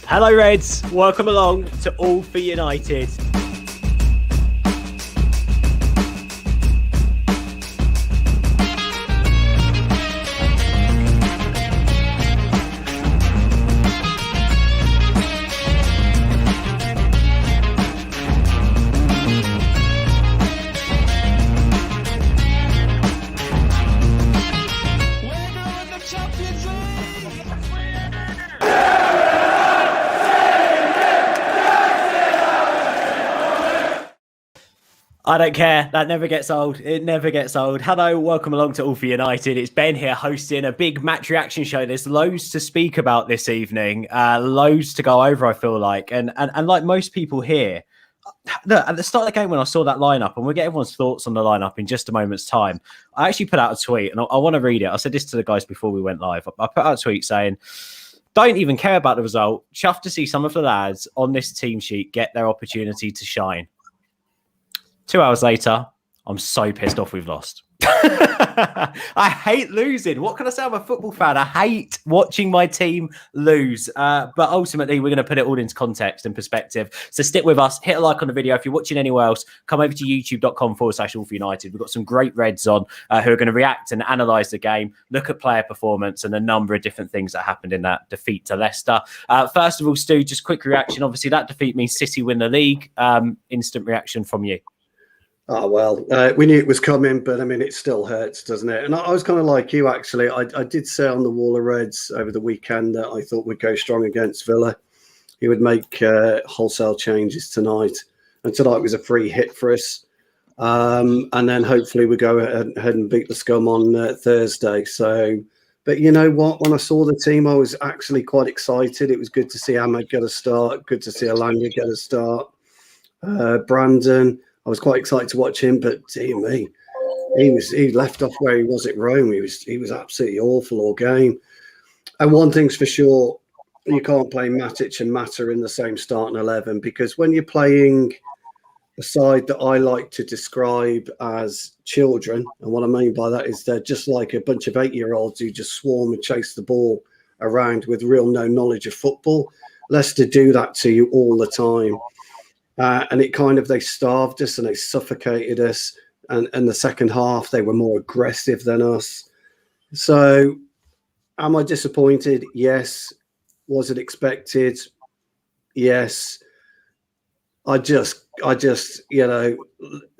Hello Reds, welcome along to All for United. I don't care. That never gets old. It never gets old. Hello, welcome along to All for United. It's Ben here hosting a big match reaction show. There's loads to speak about this evening. Loads to go over, I feel like. And like most people here, look, at the start of the game when I saw that lineup, and we'll get everyone's thoughts on the lineup in just a moment's time, I actually put out a tweet, and I want to read it. I said this to the guys before we went live. I put out a tweet saying, don't even care about the result. Chuffed to see some of the lads on this team sheet get their opportunity to shine. 2 hours later, I'm so pissed off we've lost. I hate losing. What can I say? I'm a football fan. I hate watching my team lose. But ultimately, we're going to put it all into context and perspective. So stick with us. Hit a like on the video. If you're watching anywhere else, come over to youtube.com/All for United. We've got some great Reds on who are going to react and analyse the game, look at player performance and a number of different things that happened in that defeat to Leicester. First of all, Stu, just quick reaction. Obviously, that defeat means City win the league. Instant reaction from you. Oh, well, we knew it was coming, but I mean, it still hurts, doesn't it? And I was kind of like you, actually. I did say on the wall of Reds over the weekend that I thought we'd go strong against Villa. He would make wholesale changes tonight. And tonight was a free hit for us. And then hopefully we go ahead and beat the scum on Thursday. So, but you know what? When I saw the team, I was actually quite excited. It was good to see Ahmed get a start. Good to see Alanga get a start. Brandon. I was quite excited to watch him, but dear me, he left off where he was at Rome. He was absolutely awful all game. And one thing's for sure, you can't play Matic and Mata in the same starting 11, because when you're playing a side that I like to describe as children, and what I mean by that is they're just like a bunch of 8-year-olds who just swarm and chase the ball around with real no knowledge of football. Leicester do that to you all the time. And it kind of, they starved us and they suffocated us. And the second half, they were more aggressive than us. So am I disappointed? Yes. Was it expected? Yes. I just, you know,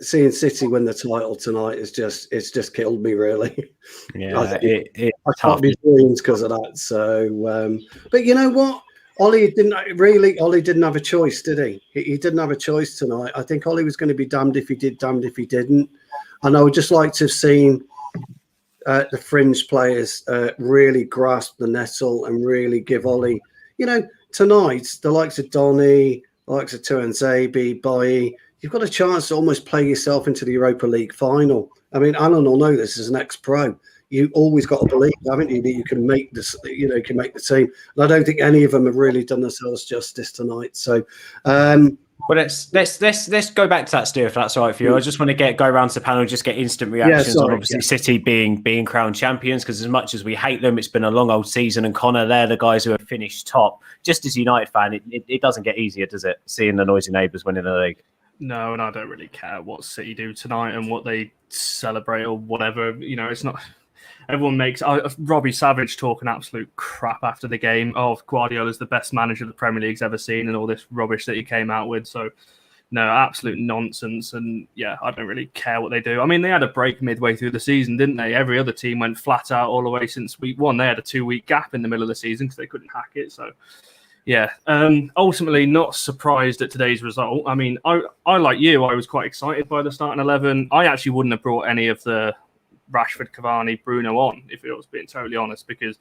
seeing City win the title tonight it's just killed me, really. Yeah, I can't be dreams because of that. So, but you know what? Ollie didn't have a choice, did he? He didn't have a choice tonight. I think Ollie was going to be damned if he did, damned if he didn't. And I would just like to have seen the fringe players really grasp the nettle and really give Ollie, you know, tonight, the likes of Donny, the likes of Tuanzebe, Bailly, you've got a chance to almost play yourself into the Europa League final. I mean, Alan will know this as an ex-pro. You always got to believe, haven't you, that you can make this, you know, you can make the team. And I don't think any of them have really done themselves justice tonight. So, well, let's go back to that, Stu, if that's all right for you. I just want to go around to the panel, just get instant reactions on obviously City being crowned champions, because as much as we hate them, it's been a long old season. And Connor, they're the guys who have finished top. Just as a United fan, it doesn't get easier, does it? Seeing the noisy neighbours winning the league. No, and I don't really care what City do tonight and what they celebrate or whatever. You know, it's not. Everyone makes Robbie Savage talking absolute crap after the game. Oh, Guardiola's the best manager the Premier League's ever seen, and all this rubbish that he came out with. So, no, absolute nonsense. And yeah, I don't really care what they do. I mean, they had a break midway through the season, didn't they? Every other team went flat out all the way since week 1. They had a 2-week gap in the middle of the season because they couldn't hack it. So, yeah, ultimately not surprised at today's result. I mean, I like you, I was quite excited by the starting 11. I actually wouldn't have brought any of the Rashford, Cavani, Bruno on, if I was being totally honest, because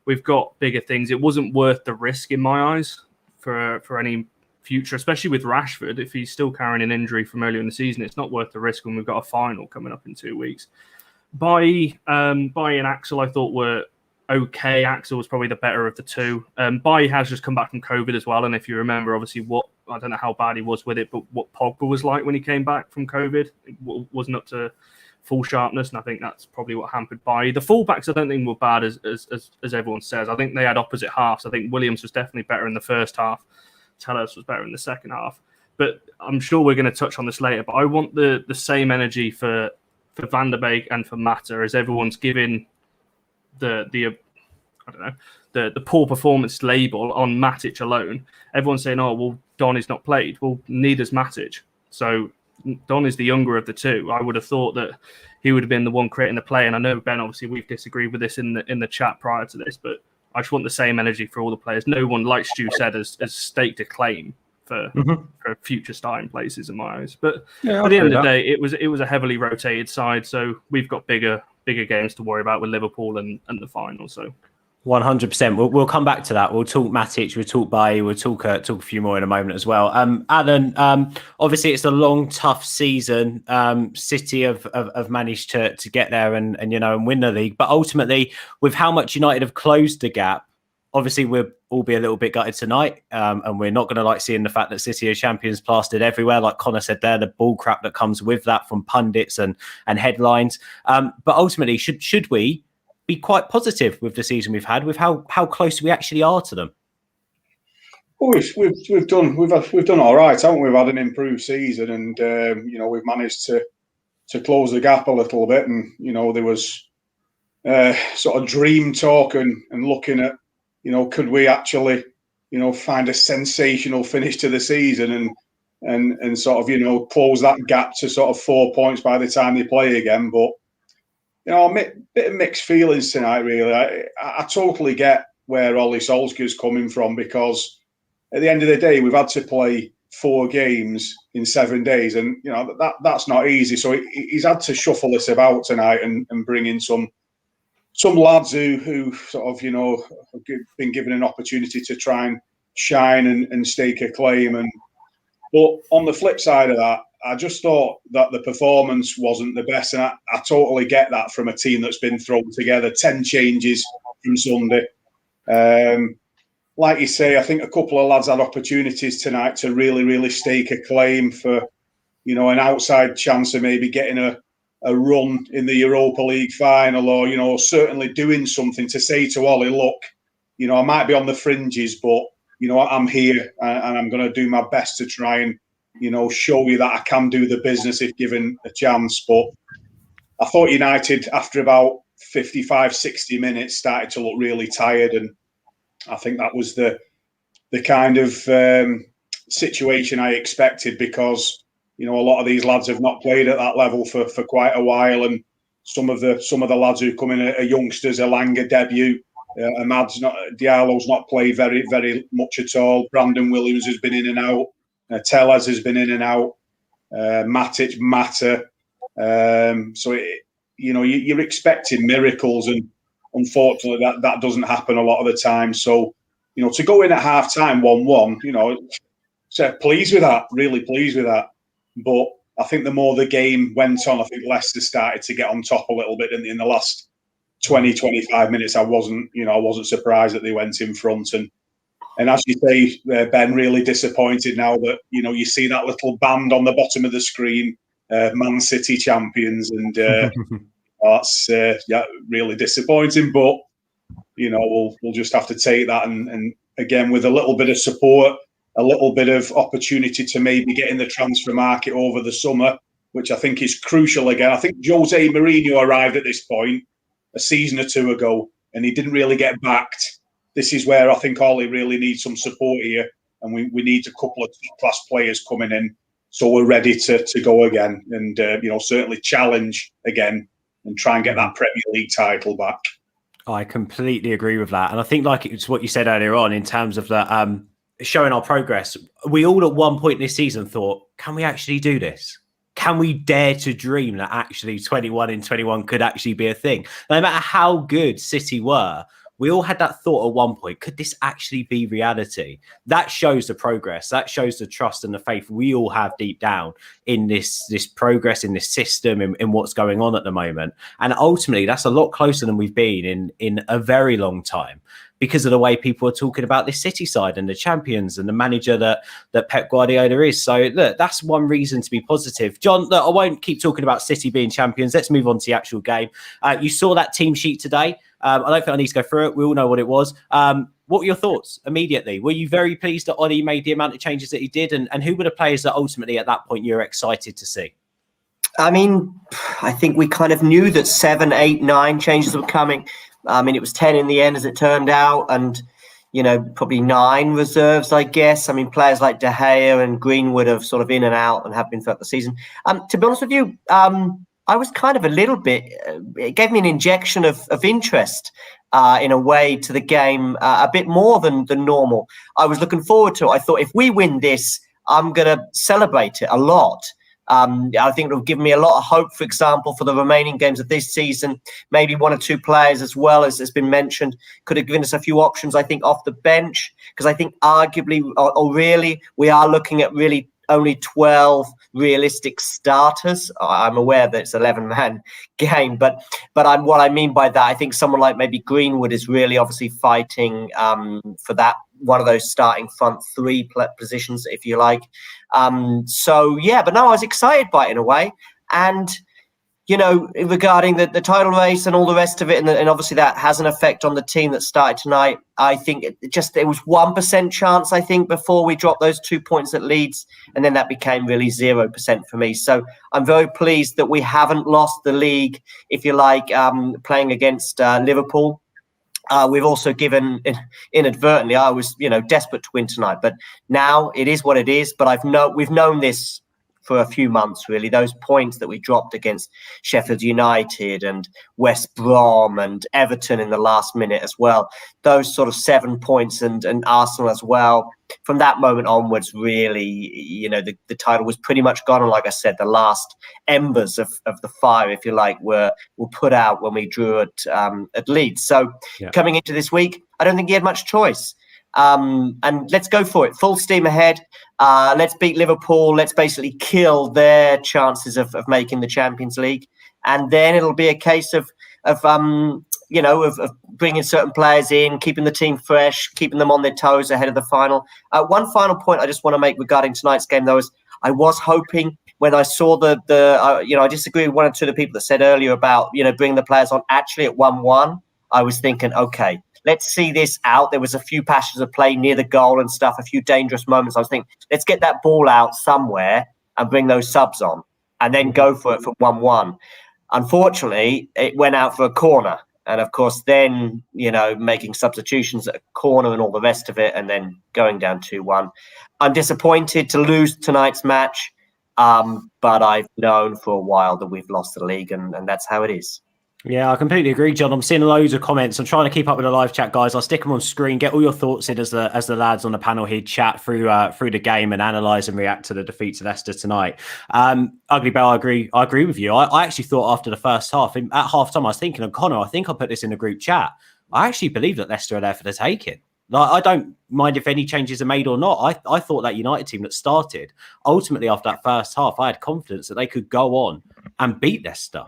we've got bigger things. It wasn't worth the risk in my eyes for any future, especially with Rashford. If he's still carrying an injury from earlier in the season, it's not worth the risk when we've got a final coming up in 2 weeks. Bailly and Axel, I thought were okay. Axel was probably the better of the two. Bailly has just come back from COVID as well, and if you remember, obviously, I don't know how bad he was with it, but what Pogba was like when he came back from COVID, it wasn't up to full sharpness, and I think that's probably what hampered Bailly. The fullbacks I don't think were bad as everyone says. I think they had opposite halves. I think Williams was definitely better in the first half. Tellers was better in the second half. But I'm sure we're going to touch on this later. But I want the same energy for Van der Beek and for Mata as everyone's giving the poor performance label on Matic alone. Everyone's saying, oh, well, Don is not played. Well, neither's Matic. So Don is the younger of the two. I would have thought that he would have been the one creating the play. And I know, Ben, obviously, we've disagreed with this in the chat prior to this, but I just want the same energy for all the players. No one, like Stu said, has staked a claim for future starting places in my eyes. But at the end of the day, it was a heavily rotated side. So we've got bigger games to worry about with Liverpool and the final. So 100%. We'll come back to that. We'll talk Matic, we'll talk Bailly, we'll talk a few more in a moment as well. Alan, obviously it's a long, tough season. City have managed to get there and win the league. But ultimately, with how much United have closed the gap, obviously we'll all be a little bit gutted tonight. And we're not going to like seeing the fact that City are champions plastered everywhere. Like Connor said there, the bull crap that comes with that from pundits and headlines. But ultimately, should we be quite positive with the season we've had, with how close we actually are to them? Well, we've done all right, haven't we? We've had an improved season, and we've managed to close the gap a little bit. And there was sort of dream talk and looking at could we actually find a sensational finish to the season and sort of close that gap to sort of 4 points by the time they play again, but. Bit of mixed feelings tonight, really. I totally get where Ole Solskjaer's coming from, because at the end of the day, we've had to play 4 games in 7 days, and that's not easy. So he's had to shuffle this about tonight and bring in some lads who sort of have been given an opportunity to try and shine and stake a claim. But on the flip side of that, I just thought that the performance wasn't the best, and I totally get that from a team that's been thrown together. 10 changes from Sunday. Like you say, I think a couple of lads had opportunities tonight to really, really stake a claim for, an outside chance of maybe getting a run in the Europa League final, or certainly doing something to say to Ollie, look, I might be on the fringes, but I'm here and I'm going to do my best to try and show you that I can do the business if given a chance. But I thought United, after about 55, 60 minutes, started to look really tired. And I think that was the kind of situation I expected, because, a lot of these lads have not played at that level for quite a while. And some of the lads who come in are youngsters. Elanga debut. Diallo's not played very, very much at all. Brandon Williams has been in and out. Tellers has been in and out. Matic, Mata. So you're expecting miracles, and unfortunately that doesn't happen a lot of the time. So to go in at half time 1-1, so pleased with that, really pleased with that. But I think the more the game went on, I think Leicester started to get on top a little bit in the last 20, 25 minutes. I wasn't surprised that they went in front. And as you say, Ben, really disappointed now that, you see that little band on the bottom of the screen, Man City champions. And that's really disappointing. But, we'll just have to take that. And again, with a little bit of support, a little bit of opportunity to maybe get in the transfer market over the summer, which I think is crucial again. I think Jose Mourinho arrived at this point a season or 2 ago, and he didn't really get backed. This is where I think Ollie really needs some support here, and we need a couple of top-class players coming in, so we're ready to go again and certainly challenge again and try and get that Premier League title back. I completely agree with that, and I think like it's what you said earlier on in terms of the showing our progress. We all at one point this season thought, can we actually do this? Can we dare to dream that actually 21 in 21 could actually be a thing? No matter how good City were, we all had that thought at one point, could this actually be reality? That shows the progress. That shows the trust and the faith we all have deep down in this progress, in this system, in what's going on at the moment. And ultimately, that's a lot closer than we've been in a very long time. because of the way people are talking about this City side and the champions and the manager that Pep Guardiola is. So look, that's one reason to be positive. John, look, I won't keep talking about City being champions. Let's move on to the actual game. You saw that team sheet today. I don't think I need to go through it. We all know what it was. What were your thoughts immediately? Were you very pleased that Ollie made the amount of changes that he did? And who were the players that ultimately at that point you were excited to see? I mean, I think we kind of knew that 7, 8, 9 changes were coming. I mean, it was 10 in the end, as it turned out. And, you know, probably 9 reserves, I guess. I mean, players like De Gea and Greenwood have sort of in and out and have been throughout the season. To be honest with you, I was kind of a little bit, it gave me an injection of interest in a way to the game, a bit more than normal. I was looking forward to it. I thought if we win this, I'm going to celebrate it a lot. I think it'll give me a lot of hope, for example, for the remaining games of this season. Maybe 1 or 2 players, as well as has been mentioned, could have given us a few options, I think, off the bench. Because I think arguably, or really, we are looking at really only 12 realistic starters. I'm aware that it's 11-man game, but what I mean by that, I think someone like maybe Greenwood is really obviously fighting for that, one of those starting front 3 positions, if you like. So yeah, but no, I was excited by it in a way. And you know, regarding the title race and all the rest of it, and obviously that has an effect on the team that started tonight. I think it was 1% chance, I think, before we dropped those 2 points at Leeds, and then that became really 0% for me. So I'm very pleased that we haven't lost the league, if you like, playing against Liverpool. We've also given inadvertently. I was, desperate to win tonight, but now it is what it is. But we've known this for a few months, really. Those points that we dropped against Sheffield United and West Brom and Everton in the last minute as well. Those sort of 7 points and Arsenal as well. From that moment onwards, really, the title was pretty much gone. And like I said, the last embers of the fire, if you like, were put out when we drew at Leeds. So Coming into this week, I don't think he had much choice. And let's go for it. Full steam ahead. Let's beat Liverpool. Let's basically kill their chances of making the Champions League. And then it'll be a case of bringing certain players in, keeping the team fresh, keeping them on their toes ahead of the final. One final point I just want to make regarding tonight's game, though, is I was hoping when I saw I disagree with 1 or 2 of the people that said earlier about, bringing the players on actually at 1-1. I was thinking, okay, let's see this out. There was a few passages of play near the goal and stuff, a few dangerous moments. I was thinking, let's get that ball out somewhere and bring those subs on and then go for it for 1-1. Unfortunately, it went out for a corner. And of course, then, making substitutions at a corner and all the rest of it, and then going down 2-1. I'm disappointed to lose tonight's match, but I've known for a while that we've lost the league, and that's how it is. Yeah, I completely agree, John. I'm seeing loads of comments. I'm trying to keep up with the live chat, guys. I'll stick them on screen. Get all your thoughts in as the lads on the panel here chat through the game and analyse and react to the defeats of Leicester tonight. Ugly Bell, I agree with you. I actually thought after the first half, at half time, I was thinking of Connor. I think I put this in the group chat. I actually believe that Leicester are there for the taking. Like, I don't mind if any changes are made or not. I thought that United team that started, ultimately after that first half, I had confidence that they could go on and beat Leicester.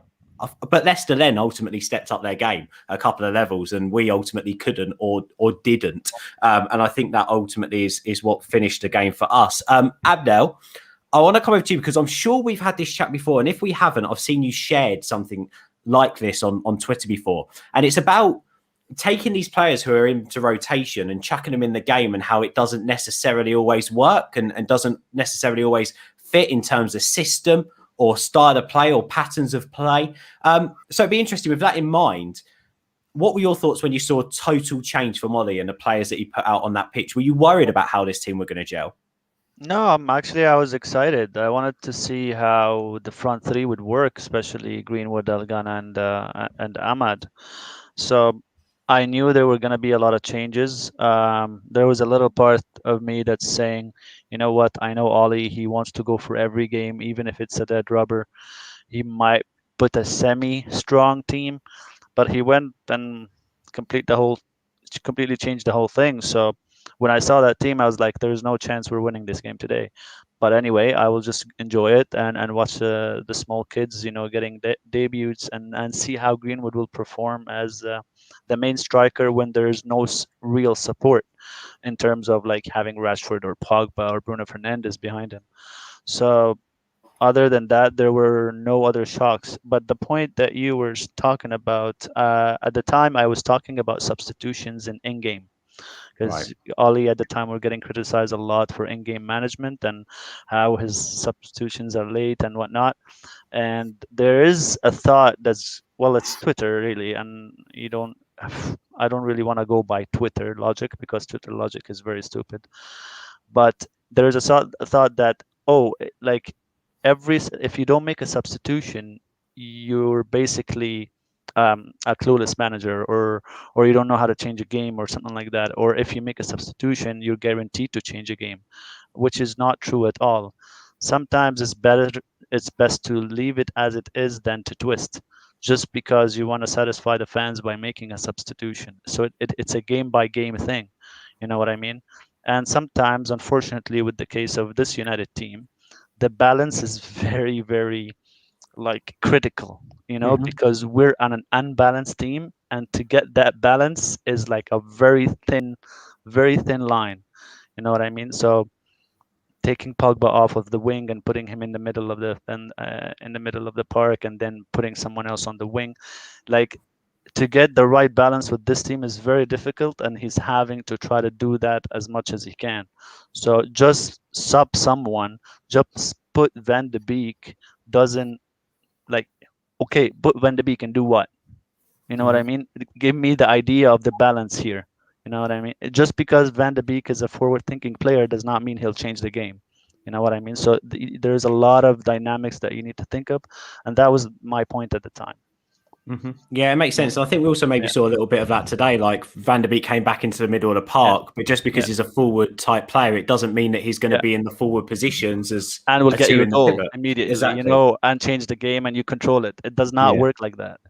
But Leicester then ultimately stepped up their game a couple of levels, and we ultimately couldn't or didn't. And I think that ultimately is what finished the game for us. Abdel, I want to come over to you because I'm sure we've had this chat before. And if we haven't, I've seen you shared something like this on Twitter before. And it's about taking these players who are into rotation and chucking them in the game and how it doesn't necessarily always work and doesn't necessarily always fit in terms of system or style of play or patterns of play. So it'd be interesting with that in mind. What were your thoughts when you saw total change from Ollie and the players that he put out on that pitch? Were you worried about how this team were going to gel? No, I was excited. I wanted to see how the front 3 would work, especially Greenwood, Elgana, and Ahmad. So I knew there were going to be a lot of changes. There was a little part of me that's saying, you know what, I know Ollie, he wants to go for every game, even if it's a dead rubber. He might put a semi-strong team, but he went and completely changed the whole thing. So when I saw that team, I was like, there's no chance we're winning this game today. But anyway, I will just enjoy it and watch the small kids, getting debuts and see how Greenwood will perform as the main striker when there's no real support in terms of like having Rashford or Pogba or Bruno Fernandes behind him. So other than that, there were no other shocks. But the point that you were talking about, at the time, I was talking about substitutions in game. Because Ollie at the time were getting criticized a lot for in-game management and how his substitutions are late and whatnot. And there is a thought that's, well, it's Twitter really, and I don't really want to go by Twitter logic because Twitter logic is very stupid. But there is a thought that, like if you don't make a substitution, you're basically a clueless manager, or you don't know how to change a game or something like that. Or if you make a substitution, you're guaranteed to change a game, which is not true at all. Sometimes it's best to leave it as it is than to twist, just because you want to satisfy the fans by making a substitution. So it's a game by game thing, you know what I mean? And sometimes, unfortunately, with the case of this United team, the balance is very, very like critical, because we're on an unbalanced team, and to get that balance is like a very thin line. You know what I mean? So taking Pogba off of the wing and putting him in the middle of the park, and then putting someone else on the wing, like to get the right balance with this team is very difficult, and he's having to try to do that as much as he can. So just sub someone, just put Van de Beek doesn't like, okay, put Van de Beek and do what? You know what I mean? Give me the idea of the balance here. You know what I mean? Just because Van de Beek is a forward-thinking player does not mean he'll change the game. You know what I mean? So there's a lot of dynamics that you need to think of, and that was my point at the time. Yeah, it makes sense. I think we also maybe saw a little bit of that today. Like Van de Beek came back into the middle of the park, but just because he's a forward type player, it doesn't mean that he's going to be in the forward positions and will get you a goal immediately. Exactly. And change the game, and you control it. It does not work like that.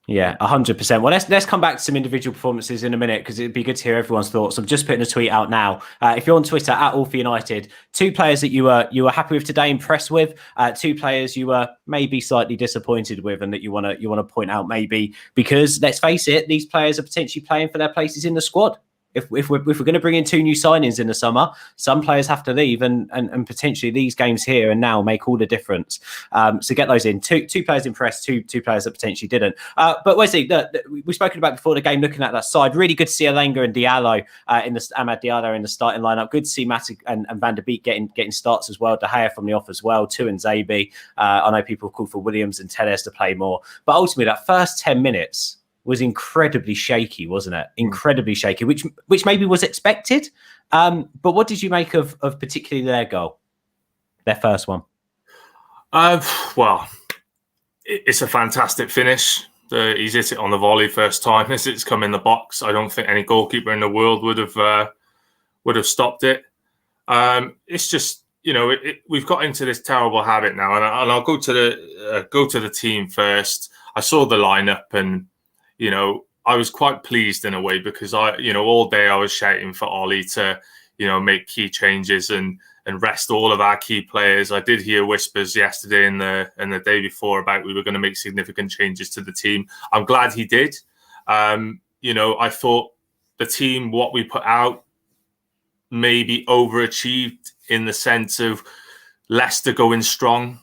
Yeah, 100%. Well, let's come back to some individual performances in a minute, because it'd be good to hear everyone's thoughts. I'm just putting a tweet out now. If you're on Twitter at @AllForUnited, 2 players that you were happy with today, impressed with, 2 players you were maybe slightly disappointed with, and that you want to point out maybe, because let's face it, these players are potentially playing for their places in the squad. If we're going to bring in 2 new signings in the summer, some players have to leave, and potentially these games here and now make all the difference. So get those in. Two players impressed, two players that potentially didn't. But Wesley, we've spoken about before the game, looking at that side. Really good to see Alenga and Diallo Amad Diallo in the starting lineup. Good to see Matic and Van de Beek getting starts as well. De Gea from the off as well. Tu and Zabi. I know people called for Williams and Telles to play more, but ultimately that first 10 minutes was incredibly shaky, wasn't it? Incredibly shaky, which maybe was expected. But what did you make of particularly their goal, their first one? Well, it's a fantastic finish. He's hit it on the volley first time as it's come in the box. I don't think any goalkeeper in the world would have stopped it. It's just, we've got into this terrible habit now, and I'll go to the team first. I saw the lineup, and I was quite pleased in a way, because all day I was shouting for Ollie to, make key changes and rest all of our key players. I did hear whispers yesterday and the day before about we were going to make significant changes to the team. I'm glad he did. I thought the team, what we put out, maybe overachieved in the sense of Leicester going strong.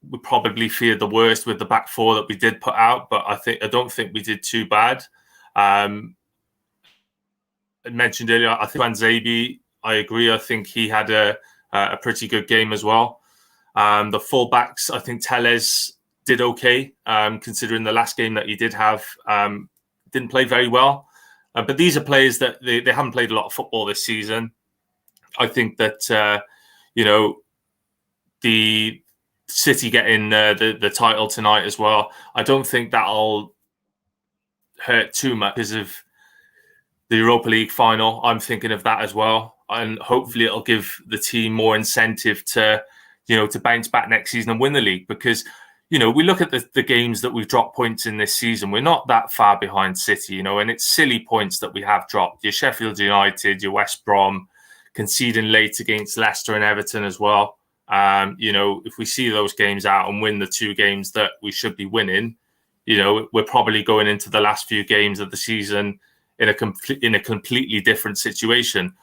We probably feared the worst with the back 4 that we did put out, but I don't think we did too bad. I mentioned earlier, I think Zabi, I agree. I think he had a pretty good game as well. The fullbacks, I think Telles did okay, considering the last game that he did have. Didn't play very well. But these are players that they haven't played a lot of football this season. I think that, the City getting the title tonight as well, I don't think that'll hurt too much because of the Europa League final. I'm thinking of that as well, and hopefully it'll give the team more incentive to bounce back next season and win the league, because we look at the games that we've dropped points in this season. We're not that far behind City, and it's silly points that we have dropped. Your Sheffield United, your West Brom, conceding late against Leicester and Everton as well. If we see those games out and win the 2 games that we should be winning, we're probably going into the last few games of the season in a completely different situation.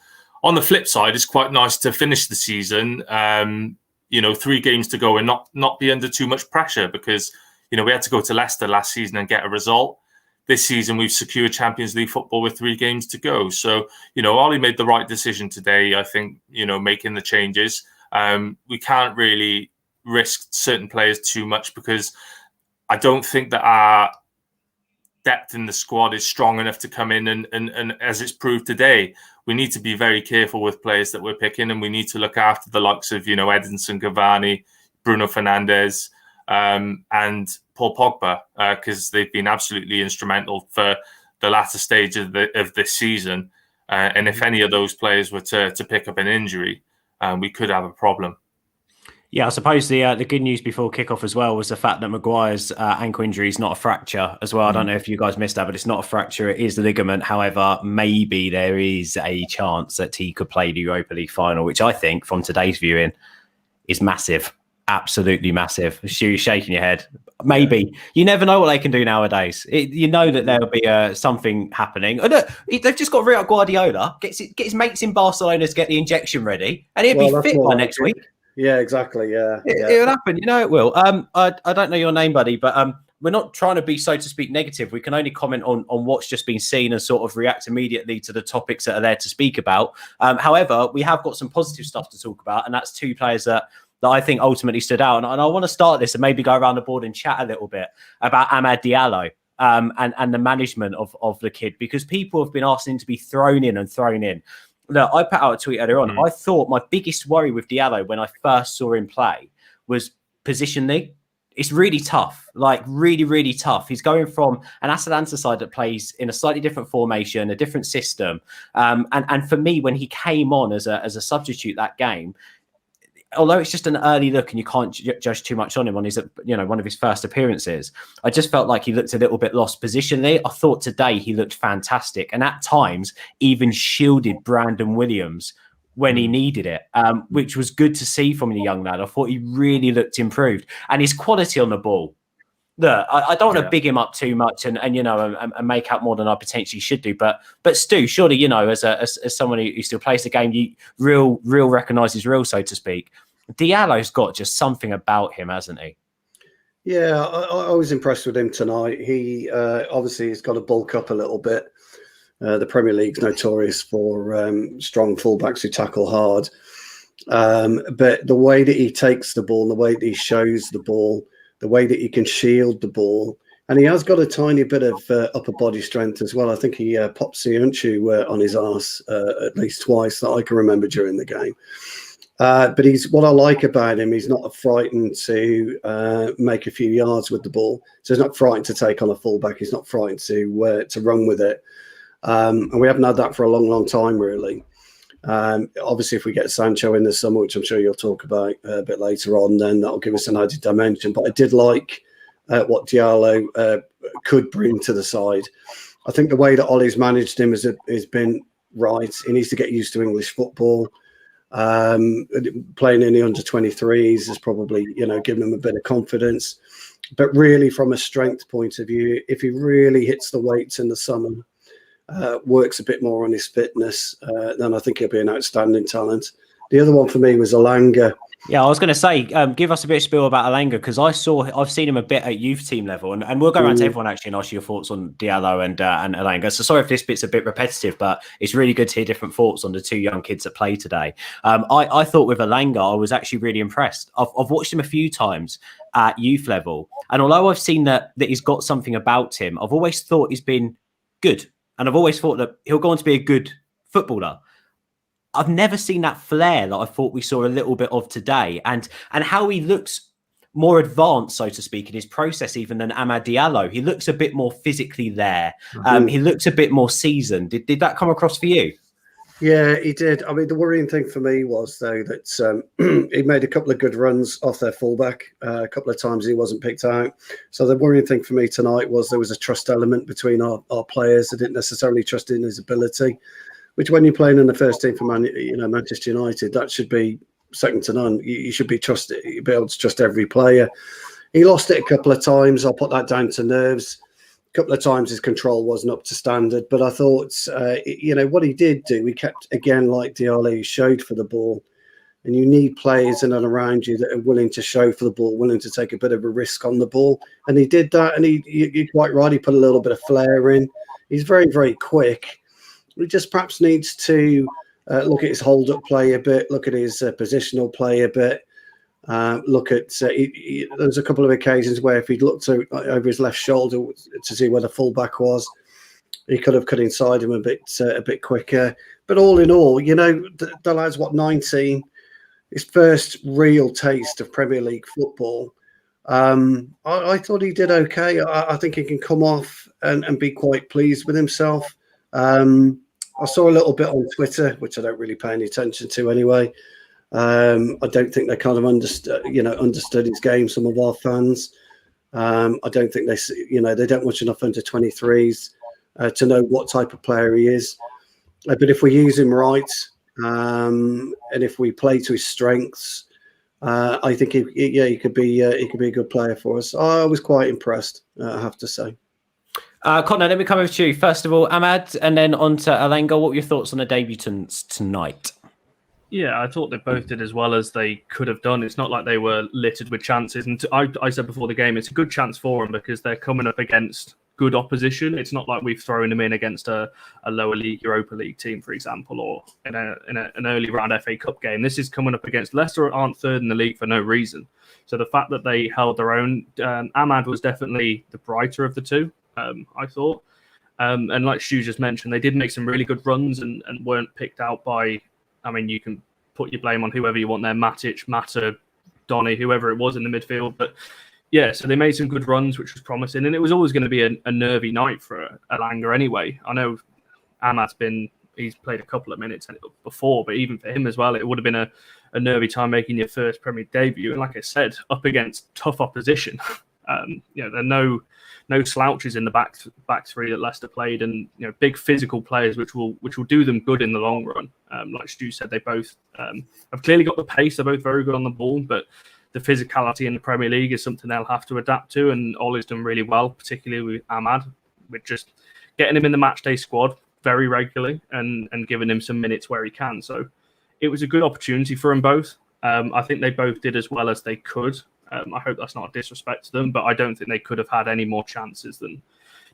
On the flip side, it's quite nice to finish the season, 3 games to go and not be under too much pressure, because, we had to go to Leicester last season and get a result. This season, we've secured Champions League football with 3 games to go. So, Ollie made the right decision today, I think, making the changes. We can't really risk certain players too much, because I don't think that our depth in the squad is strong enough to come in and as it's proved today, we need to be very careful with players that we're picking, and we need to look after the likes of, Edinson Cavani, Bruno Fernandes, and Paul Pogba, because they've been absolutely instrumental for the latter stage of this season. And if any of those players were to pick up an injury, we could have a problem. Yeah, I suppose the good news before kickoff as well was the fact that Maguire's ankle injury is not a fracture as well. I don't know if you guys missed that, but it's not a fracture. It is the ligament. However, maybe there is a chance that he could play the Europa League final, which I think from today's viewing is massive. Absolutely massive. Stu, you're shaking your head. Maybe. You never know what they can do nowadays. You know that there'll be something happening. Oh, look, they've just got Real Guardiola. Get his mates in Barcelona to get the injection ready, and he'll be fit by next week. Yeah, exactly. Yeah, it'll happen. It will. I don't know your name, buddy, but we're not trying to be, so to speak, negative. We can only comment on what's just been seen and sort of react immediately to the topics that are there to speak about. However, we have got some positive stuff to talk about, and that's 2 players that I think ultimately stood out. And I want to start this and maybe go around the board and chat a little bit about Amad Diallo and the management of the kid, because people have been asking to be thrown in. Look, I put out a tweet earlier on. I thought my biggest worry with Diallo when I first saw him play was positionally. It's really tough, like really, really tough. He's going from an Atalanta side that plays in a slightly different formation, a different system. And for me, when he came on as a substitute that game, although it's just an early look and you can't judge too much on him on his, one of his first appearances, I just felt like he looked a little bit lost positionally. I thought today he looked fantastic, and at times even shielded Brandon Williams when he needed it, which was good to see from the young lad. I thought he really looked improved, and his quality on the ball. Look, I don't want to big him up too much and make out more than I potentially should do. But Stu, surely, as someone who still plays the game, you real recognises real, so to speak. Diallo's got just something about him, hasn't he? Yeah, I was impressed with him tonight. He obviously has got to bulk up a little bit. The Premier League's notorious for strong fullbacks who tackle hard. But the way that he takes the ball, the way that he shows the ball, the way that he can shield the ball, and he has got a tiny bit of upper body strength as well. I think he popped Sionchu on his arse at least twice that I can remember during the game. But what I like about him, he's not frightened to make a few yards with the ball. So he's not frightened to take on a fullback. He's not frightened to run with it. And we haven't had that for a long, long time, really. Obviously, if we get Sancho in the summer, which I'm sure you'll talk about a bit later on, then that'll give us an added dimension. But I did like what Diallo could bring to the side. I think the way that Ollie's managed him has been right. He needs to get used to English football. Playing in the under-23s has probably, given him a bit of confidence. But really, from a strength point of view, if he really hits the weights in the summer, works a bit more on his fitness, then I think he'll be an outstanding talent. The other one for me was Alanga. Yeah, I was going to say, give us a bit of spiel about Alanga, because I've seen him a bit at youth team level, and we'll go around to everyone actually and ask you your thoughts on Diallo and Alanga. So sorry if this bit's a bit repetitive, but it's really good to hear different thoughts on the 2 young kids that play today. I thought with Alanga, I was actually really impressed. I've watched him a few times at youth level, and although I've seen that he's got something about him, I've always thought he's been good, and I've always thought that he'll go on to be a good footballer. I've never seen that flair that I thought we saw a little bit of today, and how he looks more advanced, so to speak, in his process even than Amad Diallo. He looks a bit more physically there. He looks a bit more seasoned. Did that come across for you? Yeah, he did. I mean, the worrying thing for me was, though, that he made a couple of good runs off their fullback. A couple of times he wasn't picked out. So the worrying thing for me tonight was there was a trust element between our players. I didn't necessarily trust in his ability. which when you're playing in the first team for Manchester United, that should be second to none. You should be trusted. You'll be able to trust every player. He lost it a couple of times. I'll put that down to nerves. A couple of times his control wasn't up to standard, but I thought, what he did do, he kept, again, like Diallo, he showed for the ball. And you need players in and around you that are willing to show for the ball, willing to take a bit of a risk on the ball. And he did that, and you're quite right, he put a little bit of flair in. He's very, very quick. He just perhaps needs to look at his hold-up play a bit, look at his positional play a bit. Look at there's a couple of occasions where if he'd looked over his left shoulder to see where the fullback was, he could have cut inside him a bit quicker. But all in all, the lad's 19. His first real taste of Premier League football. I thought he did okay. I think he can come off and be quite pleased with himself. I saw a little bit on Twitter, which I don't really pay any attention to anyway. I don't think they kind of understood his game. Some of our fans, I don't think they don't watch enough under 23s to know what type of player he is. But if we use him right, and if we play to his strengths, I think he could be a good player for us. I was quite impressed, I have to say. Connor, let me come over to you. First of all, Ahmad, and then on to Alanga. What were your thoughts on the debutants tonight? Yeah, I thought they both did as well as they could have done. It's not like they were littered with chances. And I said before the game, it's a good chance for them because they're coming up against good opposition. It's not like we've thrown them in against a lower league Europa League team, for example, or in an early round FA Cup game. This is coming up against Leicester, aren't third in the league for no reason. So the fact that they held their own, Ahmad was definitely the brighter of the two, I thought. And like Stu just mentioned, they did make some really good runs and weren't picked out by, you can put your blame on whoever you want there, Matic, Mata, Donny, whoever it was in the midfield. But yeah, so they made some good runs, which was promising. And it was always going to be a nervy night for Alanga anyway. I know Ahmad's he's played a couple of minutes before, but even for him as well, it would have been a nervy time making your first Premier debut. And like I said, up against tough opposition. There are no slouches in the back three that Leicester played, and big physical players which will do them good in the long run. Like Stu said, they both have clearly got the pace. They're both very good on the ball, but the physicality in the Premier League is something they'll have to adapt to. And Ollie's done really well, particularly with Ahmad, with just getting him in the matchday squad very regularly and giving him some minutes where he can. So it was a good opportunity for them both. I think they both did as well as they could. I hope that's not a disrespect to them, but I don't think they could have had any more chances than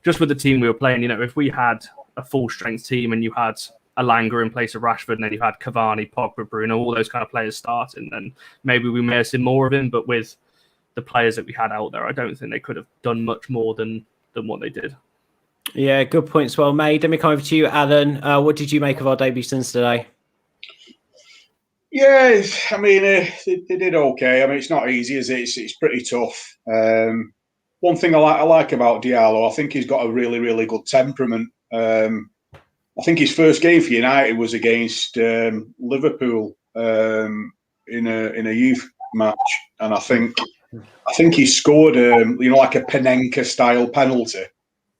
just with the team we were playing. If we had a full strength team and you had Alanga in place of Rashford and then you had Cavani, Pogba, Bruno, all those kind of players starting, then maybe we may have seen more of him. But with the players that we had out there, I don't think they could have done much more than what they did. Yeah, good points well made. Let me come over to you, Alan. What did you make of our debutants today? Yeah, they did okay. It's not easy, is it? It's pretty tough. One thing I like about Diallo, I think he's got a really, really good temperament. I think his first game for United was against Liverpool in a youth match, and I think he scored like a Panenka style penalty.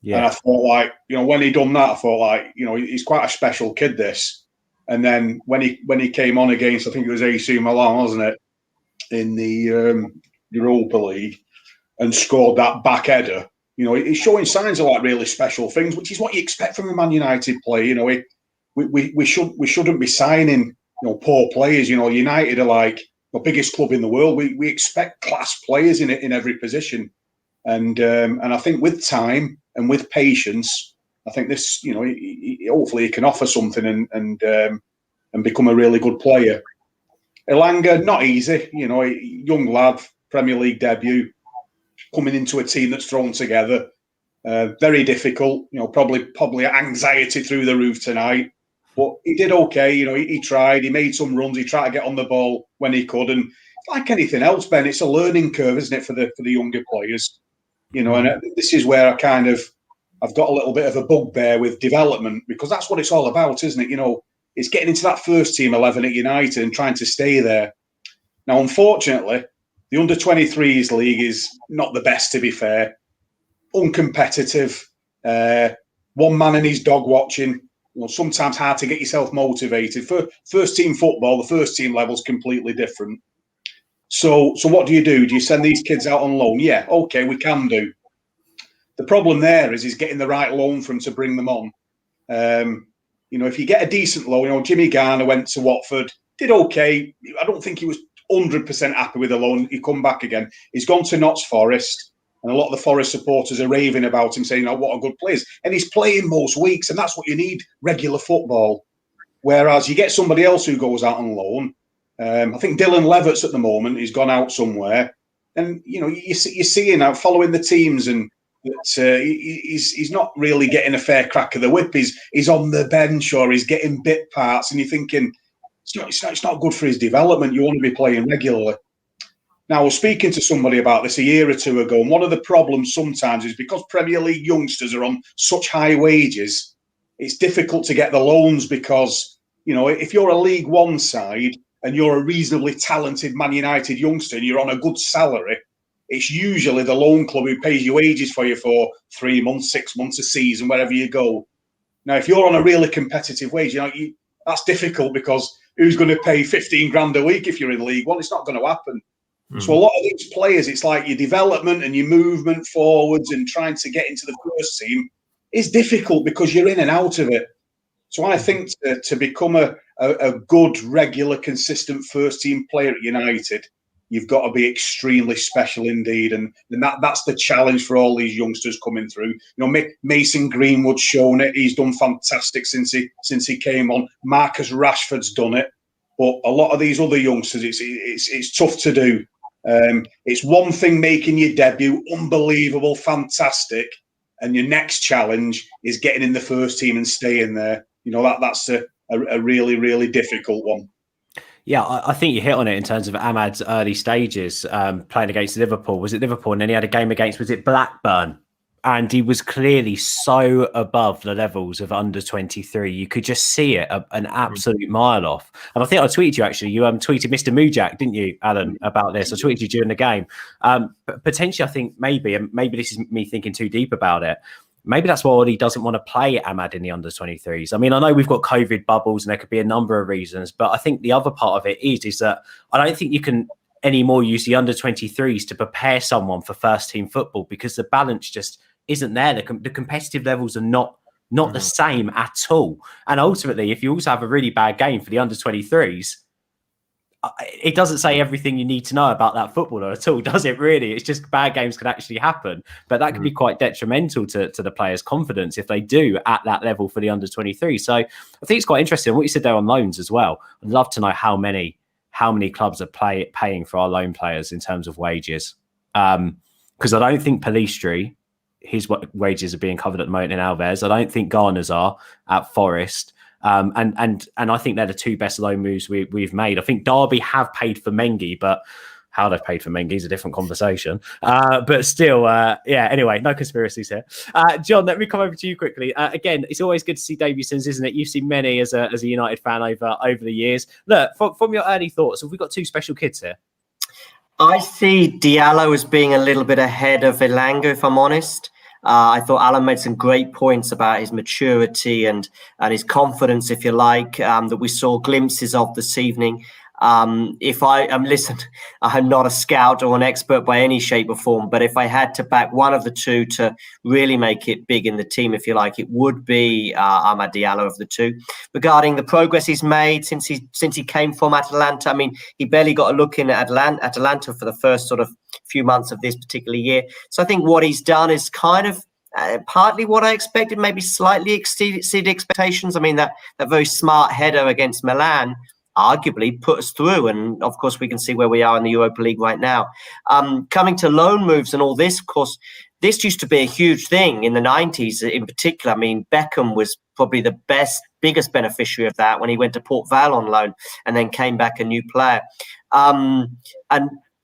Yeah. And I thought when he done that, I thought he's quite a special kid, this. And then when he came on against, I think it was AC Milan, wasn't it, in the Europa League, and scored that back header. He's showing signs of really special things, which is what you expect from a Man United player. We shouldn't be signing poor players. United are the biggest club in the world. We expect class players in every position, and I think with time and with patience, I think this, hopefully he can offer something and become a really good player. Elanga, not easy, young lad, Premier League debut, coming into a team that's thrown together. Very difficult, probably anxiety through the roof tonight. But he did okay, he tried, he made some runs, he tried to get on the ball when he could. And like anything else, Ben, it's a learning curve, isn't it, for the younger players? And this is where I've got a little bit of a bugbear with development, because that's what it's all about, isn't it? It's getting into that first team 11 at United and trying to stay there. Now, unfortunately, the under-23s league is not the best, to be fair. Uncompetitive. One man and his dog watching. sometimes hard to get yourself motivated. For first team football, the first team level is completely different. So what do? Do you send these kids out on loan? Yeah, okay, we can do. The problem there is getting the right loan for them to bring them on. If you get a decent loan, Jimmy Garner went to Watford, did okay. I don't think he was 100% happy with the loan. He come back again. He's gone to Notts Forest, and a lot of the Forest supporters are raving about him, saying, what a good player. And he's playing most weeks, and that's what you need, regular football. Whereas you get somebody else who goes out on loan. I think Dylan Levert's at the moment, he's gone out somewhere. And, you're seeing out following the teams, and that he's not really getting a fair crack of the whip. He's on the bench, or he's getting bit parts, and you're thinking, it's not good for his development. You want to be playing regularly. Now, I was speaking to somebody about this a year or two ago, and one of the problems sometimes is because Premier League youngsters are on such high wages, it's difficult to get the loans because, if you're a League One side and you're a reasonably talented Man United youngster and you're on a good salary, it's usually the loan club who pays your wages for you for 3 months, 6 months, a season, wherever you go. Now, if you're on a really competitive wage, that's difficult because who's going to pay 15 grand a week if you're in League One? It's not going to happen. So a lot of these players, it's like your development and your movement forwards and trying to get into the first team is difficult because you're in and out of it. So I think to become a good, regular, consistent first team player at United, you've got to be extremely special indeed. And that's the challenge for all these youngsters coming through. Mason Greenwood's shown it. He's done fantastic since he came on. Marcus Rashford's done it. But a lot of these other youngsters, it's tough to do. It's one thing making your debut, unbelievable, fantastic. And your next challenge is getting in the first team and staying there. That's a really, really difficult one. Yeah, I think you hit on it in terms of Ahmad's early stages playing against Liverpool. Was it Liverpool? And then he had a game against, was it Blackburn? And he was clearly so above the levels of under 23. You could just see it an absolute mile off. And I think I tweeted you, actually. You tweeted Mr. Mujak, didn't you, Alan, about this? I tweeted you during the game. But potentially, I think maybe this is me thinking too deep about it. Maybe that's why he doesn't want to play Ahmad in the under 23s. I mean, I know we've got COVID bubbles and there could be a number of reasons, but I think the other part of it is that I don't think you can anymore use the under 23s to prepare someone for first team football because the balance just isn't there. The competitive levels are not the same at all. And ultimately, if you also have a really bad game for the under 23s, it doesn't say everything you need to know about that footballer at all, does it really? It's just bad games can actually happen, but that can be quite detrimental to the players' confidence if they do at that level for the under 23. So I think it's quite interesting what you said there on loans as well. I'd love to know how many clubs are paying for our loan players in terms of wages. Because I don't think Pellistri, his wages are being covered at the moment in Alves. I don't think Garner's are at Forest. And I think they're the two best loan moves we've made. I think Derby have paid for Mengi, but how they've paid for Mengi is a different conversation. But still, anyway, no conspiracies here. John, let me come over to you quickly. Again, it's always good to see debutantes, isn't it? You've seen many as a United fan over the years. Look, from your early thoughts, have we got two special kids here? I see Diallo as being a little bit ahead of Elanga, if I'm honest. I thought Alan made some great points about his maturity and his confidence, if you like, that we saw glimpses of this evening. Listen, I'm not a scout or an expert by any shape or form, but if I had to back one of the two to really make it big in the team, if you like, it would be Amad Diallo of the two. Regarding the progress he's made since he came from Atalanta, I mean, he barely got a look in at Atalanta for the first sort of few months of this particular year. So I think what he's done is kind of partly what I expected, maybe slightly exceeded expectations. I mean, that very smart header against Milan arguably put us through, and of course we can see where we are in the Europa League right now. Coming to loan moves and all this, of course, this used to be a huge thing in the 90s in particular. I mean, Beckham was probably the biggest beneficiary of that when he went to Port Vale on loan and then came back a new player. And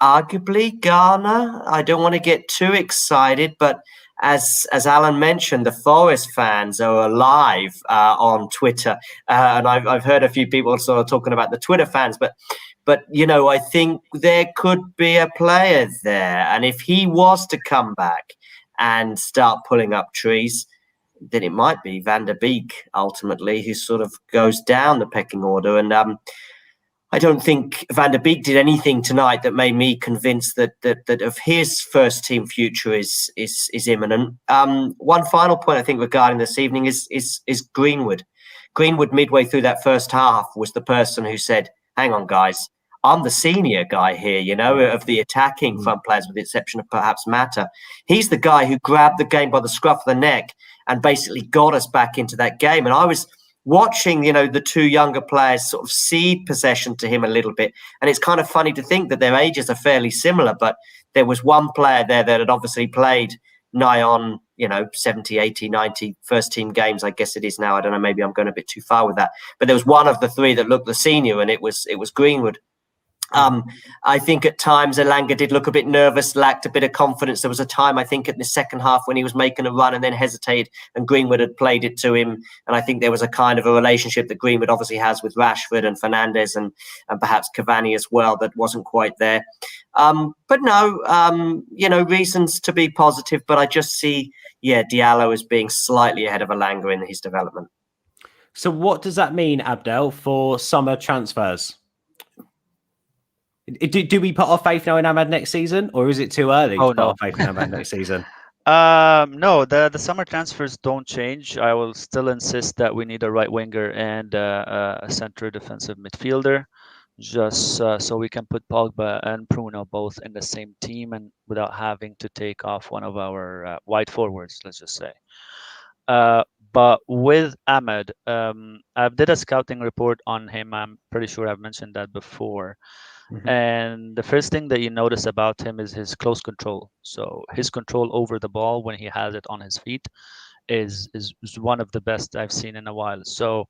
arguably Ghana, I don't want to get too excited, but as Alan mentioned, the Forest fans are alive on Twitter, and I've heard a few people sort of talking about the Twitter fans, but I think there could be a player there, and if he was to come back and start pulling up trees, then it might be Van der Beek ultimately who sort of goes down the pecking order. And I don't think Van der Beek did anything tonight that made me convinced that of his first team future is imminent. One final point I think regarding this evening is Greenwood. Greenwood, midway through that first half, was the person who said, "Hang on, guys, I'm the senior guy here, of the attacking front players, with the exception of perhaps Mata. He's the guy who grabbed the game by the scruff of the neck and basically got us back into that game." And I was watching, the two younger players sort of cede possession to him a little bit. And it's kind of funny to think that their ages are fairly similar, but there was one player there that had obviously played nigh on, 70, 80, 90 first team games, I guess it is now. I don't know, maybe I'm going a bit too far with that. But there was one of the three that looked the senior, and it was Greenwood. I think at times Elanga did look a bit nervous, lacked a bit of confidence. There was a time, I think, in the second half when he was making a run and then hesitated, and Greenwood had played it to him. And I think there was a kind of a relationship that Greenwood obviously has with Rashford and Fernandes and perhaps Cavani as well that wasn't quite there. But no, reasons to be positive. But I just see, Diallo as being slightly ahead of Elanga in his development. So what does that mean, Abdel, for summer transfers? Do we put our faith now in Ahmad next season, or is it too early to put our faith in Ahmad next season? No, the summer transfers don't change. I will still insist that we need a right winger and a center defensive midfielder, just so we can put Pogba and Bruno both in the same team and without having to take off one of our wide forwards, let's just say. But with Ahmad, I did a scouting report on him. I'm pretty sure I've mentioned that before. Mm-hmm. And the first thing that you notice about him is his close control. So his control over the ball when he has it on his feet is one of the best I've seen in a while. So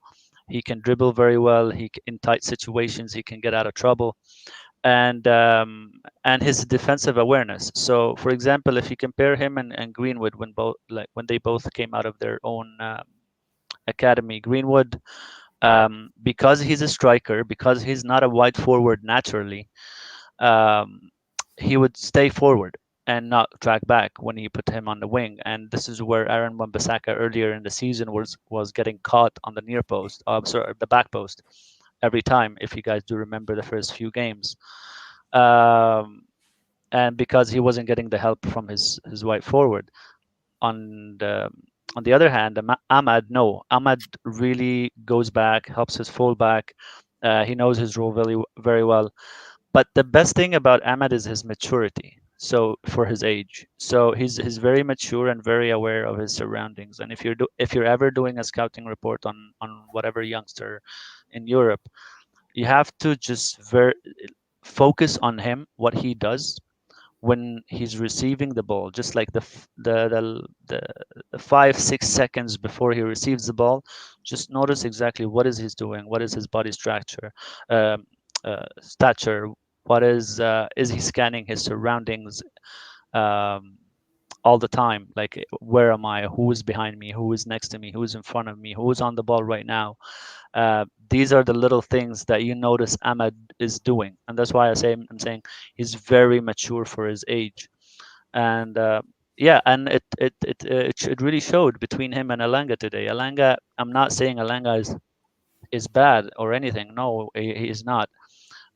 he can dribble very well. In tight situations, he can get out of trouble, and his defensive awareness. So, for example, if you compare him and Greenwood when they both came out of their own academy, Greenwood. Because he's a striker, because he's not a wide forward naturally, he would stay forward and not track back when you put him on the wing. And this is where Aaron Wan-Bissaka earlier in the season was getting caught on the near post, the back post, every time, if you guys do remember the first few games. And because he wasn't getting the help from his wide forward. On the other hand, Ahmad really goes back, helps his fullback. He knows his role very, very well. But the best thing about Ahmad is his maturity. So for his age, so he's very mature and very aware of his surroundings. And if you're ever doing a scouting report on whatever youngster in Europe, you have to just focus on him, what he does when he's receiving the ball, just like the 5-6 seconds before he receives the ball, just notice exactly what is he's doing, what is his body stature, what is he scanning his surroundings all the time, like where am I, who is behind me, who is next to me, who is in front of me, who is on the ball right now. These are the little things that you notice Ahmad is doing, and that's why I'm saying he's very mature for his age, and and it really showed between him and Elanga today. Elanga, I'm not saying Elanga is bad or anything. No, he is not,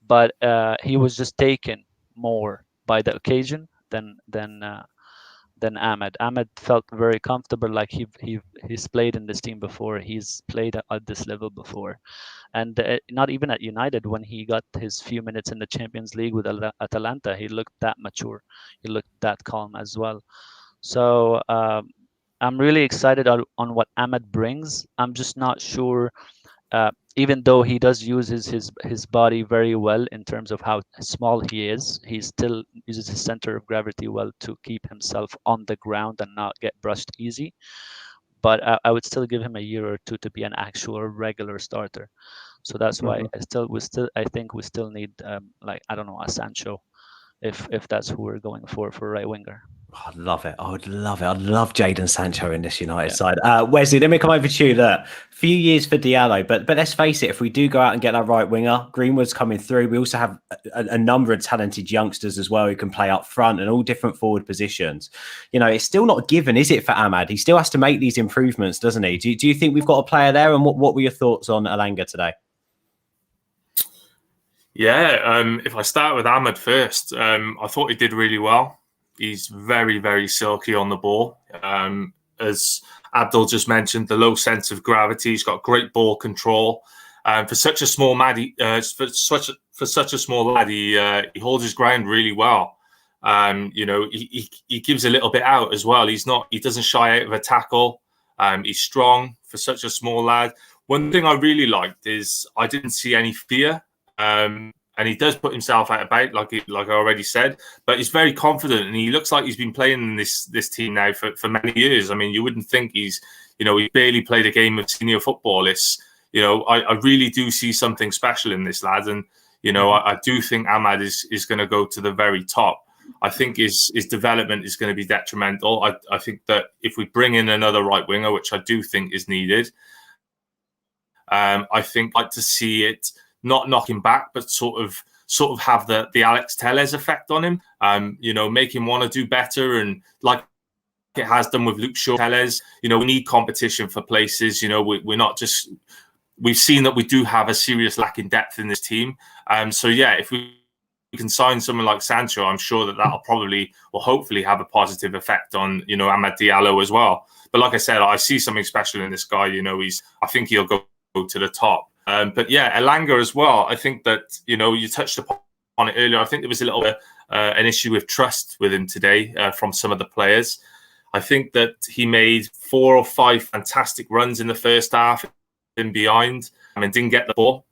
but he was just taken more by the occasion than Ahmad. Ahmad felt very comfortable, like he's played in this team before. He's played at this level before, and not even at United when he got his few minutes in the Champions League with Atalanta, he looked that mature. He looked that calm as well. So I'm really excited on what Ahmad brings. I'm just not sure. Even though he does use his body very well in terms of how small he is, he still uses his center of gravity well to keep himself on the ground and not get brushed easy. But I would still give him a year or two to be an actual regular starter. So that's why I think we still need a Sancho, if that's who we're going for right winger. I'd love it. I would love it. I'd love Jadon Sancho in this United side. Wesley, let me come over to you. Look, few years for Diallo, but let's face it, if we do go out and get that right winger, Greenwood's coming through. We also have a number of talented youngsters as well who can play up front and all different forward positions. You know, it's still not given, is it, for Ahmad? He still has to make these improvements, doesn't he? Do you think we've got a player there? And what were your thoughts on Elanga today? Yeah, if I start with Ahmad first, I thought he did really well. He's very, very silky on the ball. As Abdul just mentioned, the low sense of gravity. He's got great ball control. For such a small lad, he holds his ground really well. You know, he gives a little bit out as well. He doesn't shy out of a tackle. He's strong for such a small lad. One thing I really liked is I didn't see any fear. And he does put himself out about, like I already said, but he's very confident, and he looks like he's been playing in this team now for many years. I mean, you wouldn't think he barely played a game of senior football. You know, I really do see something special in this lad, and you know, I do think Ahmad is going to go to the very top. I think his development is going to be detrimental. I think that if we bring in another right winger, which I do think is needed, I think I'd like to see it not knock him back, but sort of have the Alex Telles effect on him. You know, make him want to do better, and like it has done with Luke Shaw. Telles, you know, we need competition for places. You know, we're not just. We've seen that we do have a serious lack in depth in this team. So yeah, if we can sign someone like Sancho, I'm sure that'll probably or hopefully have a positive effect on, you know, Amad Diallo as well. But like I said, I see something special in this guy. You know, I think he'll go to the top. But yeah, Elanga as well. I think that, you know, you touched upon it earlier. I think there was a little bit an issue with trust with him today from some of the players. I think that he made 4 or 5 fantastic runs in the first half and behind and didn't get the ball.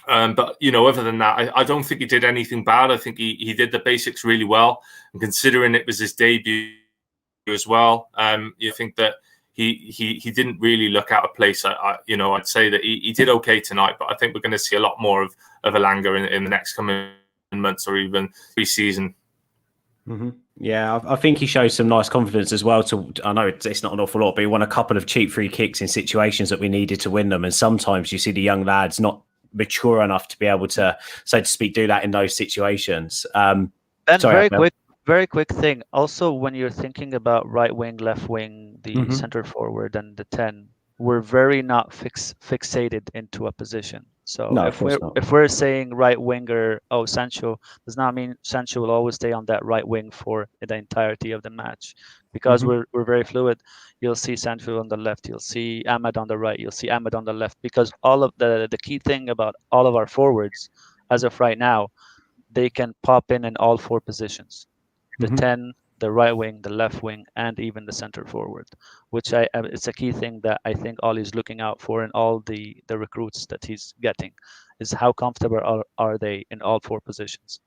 But, you know, other than that, I don't think he did anything bad. I think he did the basics really well. And considering it was his debut as well, you think that he didn't really look out of place. I'd say that he did okay tonight, but I think we're going to see a lot more of Elanga in the next coming months or even pre-season. Mm-hmm. Yeah, I think he shows some nice confidence as well. I know it's not an awful lot, but he won a couple of cheap free kicks in situations that we needed to win them. And sometimes you see the young lads not mature enough to be able to, so to speak, do that in those situations. And very quick thing. Also, when you're thinking about right wing, left wing, the center forward, and the 10, we're very not fixated into a position. So no, if we're saying right winger, Sancho, does not mean Sancho will always stay on that right wing for the entirety of the match, because we're very fluid. You'll see Sancho on the left, you'll see Ahmad on the right, you'll see Ahmad on the left, because all of the key thing about all of our forwards as of right now, they can pop in all 4 positions. The 10, the right wing, the left wing, and even the center forward, which it's a key thing that I think Ollie's looking out for in all the recruits that he's getting, is how comfortable are they in all 4 positions.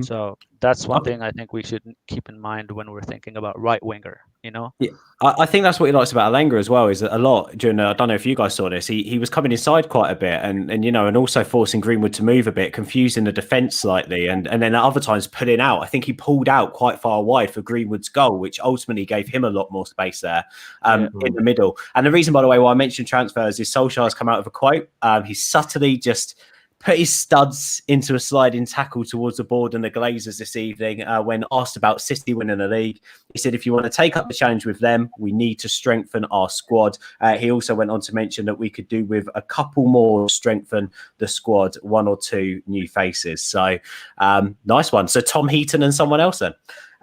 So that's one thing I think we should keep in mind when we're thinking about right winger, you know? Yeah, I think that's what he likes about Elanga as well, is that a lot during I don't know if you guys saw this, he was coming inside quite a bit and you know, and also forcing Greenwood to move a bit, confusing the defence slightly, and then at other times pulling out. I think he pulled out quite far wide for Greenwood's goal, which ultimately gave him a lot more space there in the middle. And the reason, by the way, why I mentioned transfers is Solskjaer's come out with a quote. He subtly just put his studs into a sliding tackle towards the board and the Glazers this evening when asked about City winning the league. He said, if you want to take up the challenge with them, we need to strengthen our squad. He also went on to mention that we could do with a couple more, strengthen the squad, 1 or 2 new faces. So nice one. So Tom Heaton and someone else then.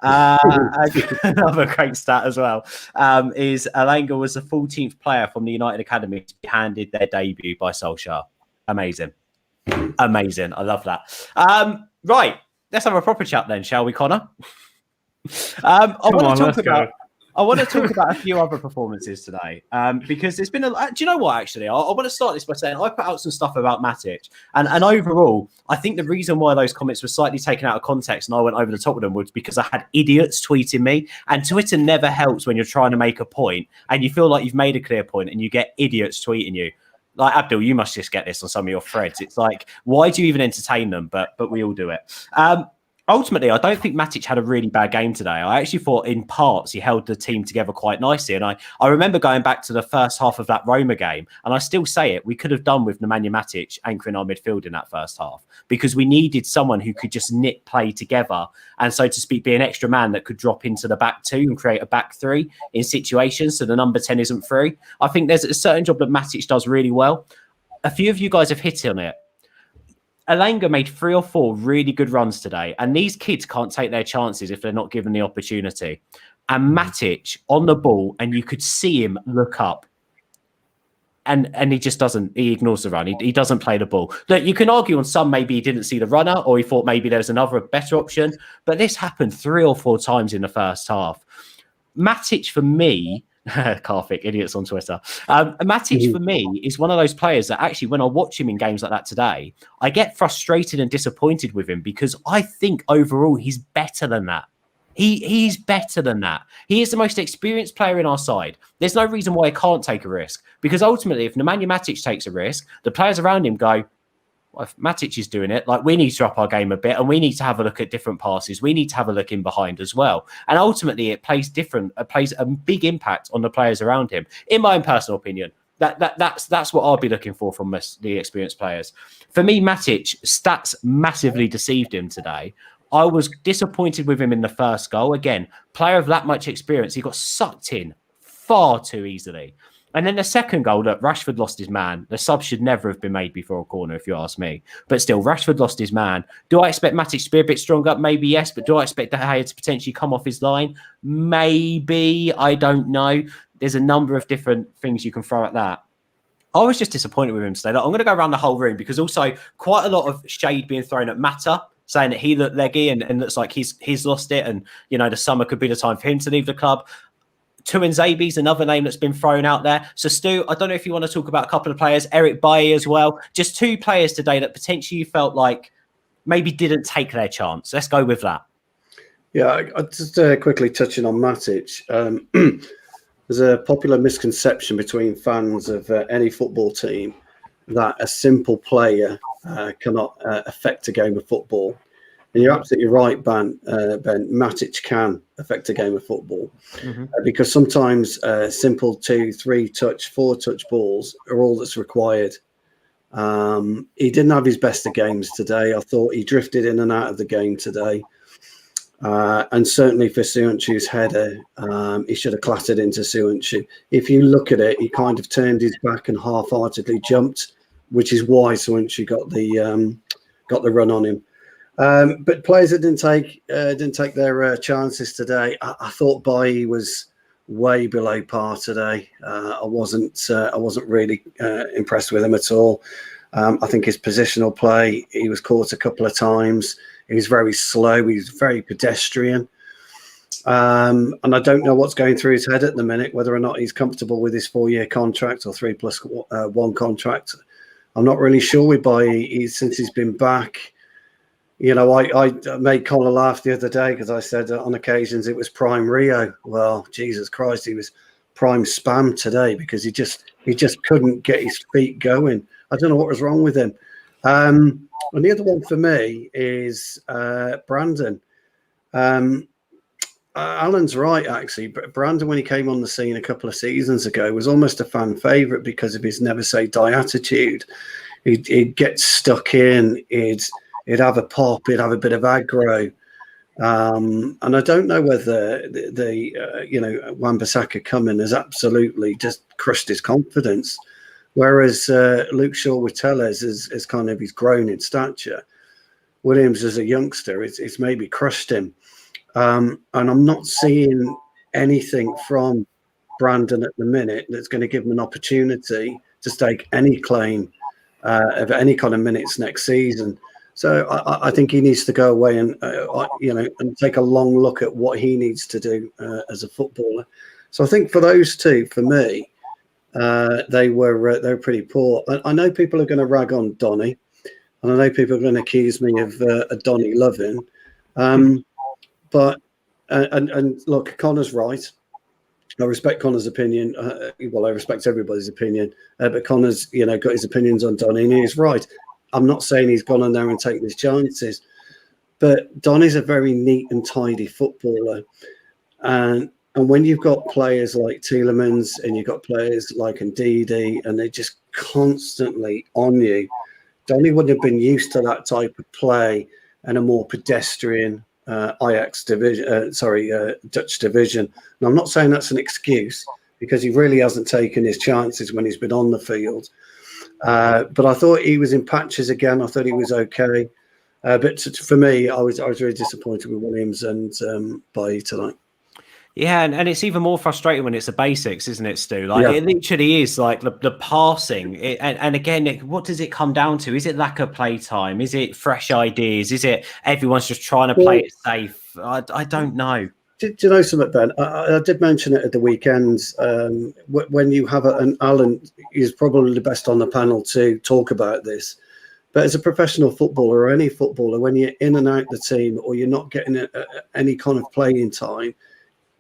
Another great stat as well is Elanga was the 14th player from the United Academy to be handed their debut by Solskjaer. Amazing. I love that. Right, let's have a proper chat then, shall we, Connor? I want to talk about a few other performances today, because there's been do you know what, actually? I want to start this by saying I put out some stuff about Matic, and overall, I think the reason why those comments were slightly taken out of context and I went over the top of them was because I had idiots tweeting me, and Twitter never helps when you're trying to make a point and you feel like you've made a clear point and you get idiots tweeting you. Like, Abdul, you must just get this on some of your threads. It's like, why do you even entertain them? But we all do it. ultimately, I don't think Matic had a really bad game today. I actually thought in parts he held the team together quite nicely. And I remember going back to the first half of that Roma game, and I still say it, we could have done with Nemanja Matic anchoring our midfield in that first half, because we needed someone who could just knit play together and, so to speak, be an extra man that could drop into the back two and create a back three in situations so the number 10 isn't free. I think there's a certain job that Matic does really well. A few of you guys have hit on it. Elanga made 3 or 4 really good runs today, and these kids can't take their chances if they're not given the opportunity. And Matic on the ball, and you could see him look up, and he just doesn't. He ignores the run. He doesn't play the ball. Look, you can argue on some maybe he didn't see the runner, or he thought maybe there was another better option. But this happened 3 or 4 times in the first half. Matic, for me, Karthik, idiots on Twitter. Matic, for me, is one of those players that actually, when I watch him in games like that today, I get frustrated and disappointed with him, because I think overall he's better than that. He's better than that. He is the most experienced player in our side. There's no reason why he can't take a risk, because ultimately, if Nemanja Matic takes a risk, the players around him go, well, if Matic is doing it, like, we need to up our game a bit, and we need to have a look at different passes. We need to have a look in behind as well. And ultimately, it plays a big impact on the players around him. In my own personal opinion, that's what I'll be looking for from the experienced players. For me, Matic, stats massively deceived him today. I was disappointed with him in the first goal. Again, player of that much experience, he got sucked in far too easily. And then the second goal, look, Rashford lost his man. The sub should never have been made before a corner, if you ask me. But still, Rashford lost his man. Do I expect Matic to be a bit stronger? Maybe yes. But do I expect De Gea to potentially come off his line? Maybe. I don't know. There's a number of different things you can throw at that. I was just disappointed with him today. Look, I'm going to go around the whole room, because also quite a lot of shade being thrown at Mata, saying that he looked leggy and looks like he's lost it. And, you know, the summer could be the time for him to leave the club. Tuanzebe's another name that's been thrown out there. So, Stu, I don't know if you want to talk about a couple of players, Eric Bailly as well. Just 2 players today that potentially you felt like maybe didn't take their chance. Let's go with that. Yeah, I just quickly touching on Matic. There's a popular misconception between fans of any football team that a simple player cannot affect a game of football. And you're absolutely right, Ben. Matic can affect a game of football because sometimes simple 2, 3 touch, 4 touch balls are all that's required. He didn't have his best of games today. I thought he drifted in and out of the game today. And certainly for Söyüncü's header, he should have clattered into Söyüncü. If you look at it, he kind of turned his back and half-heartedly jumped, which is why Söyüncü got the run on him. But players that didn't take their chances today. I thought Bailly was way below par today. I wasn't really impressed with him at all. I think his positional play, he was caught a couple of times. He was very slow. He was very pedestrian. And I don't know what's going through his head at the minute, whether or not he's comfortable with his 4-year contract or 3+1 contract. I'm not really sure with Bailly. Since he's been back. You know, I made Connor laugh the other day because I said on occasions it was prime Rio. Well, Jesus Christ, he was prime spam today because he just couldn't get his feet going. I don't know what was wrong with him. And the other one for me is Brandon. Alan's right, actually. But Brandon, when he came on the scene a couple of seasons ago, was almost a fan favourite because of his never say die attitude. He'd get stuck in. He'd have a pop. He'd have a bit of aggro. And I don't know whether the Wan-Bissaka coming has absolutely just crushed his confidence. Whereas Luke Shaw with Tellez is kind of, he's grown in stature. Williams as a youngster, it's maybe crushed him. And I'm not seeing anything from Brandon at the minute that's going to give him an opportunity to stake any claim of any kind of minutes next season. So I think he needs to go away and and take a long look at what he needs to do as a footballer. So I think for those two, for me, they were pretty poor. I know people are going to rag on Donny, and I know people are going to accuse me of a Donny loving. But look, Connor's right. I respect Connor's opinion. Well, I respect everybody's opinion. But Connor's, got his opinions on Donny, and he's right. I'm not saying he's gone on there and taken his chances, But Donny's a very neat and tidy footballer. And when you've got players like Tielemans and you've got players like Ndidi, and they're just constantly on you, Donny wouldn't have been used to that type of play and a more pedestrian Dutch division. And I'm not saying that's an excuse, because he really hasn't taken his chances when he's been on the field. But I thought he was in patches again. I thought he was okay. But for me, I was really disappointed with Williams and Bailly tonight. Yeah, and it's even more frustrating when it's the basics, isn't it, Stu? Like, it literally is like the passing. And again, what does it come down to? Is it lack of play time? Is it fresh ideas? Is it everyone's just trying to play it safe? I don't know. Do you know something, Ben? I did mention it at the weekend. When you have an Alan, is probably the best on the panel to talk about this. But as a professional footballer or any footballer, when you're in and out the team or you're not getting any kind of playing time,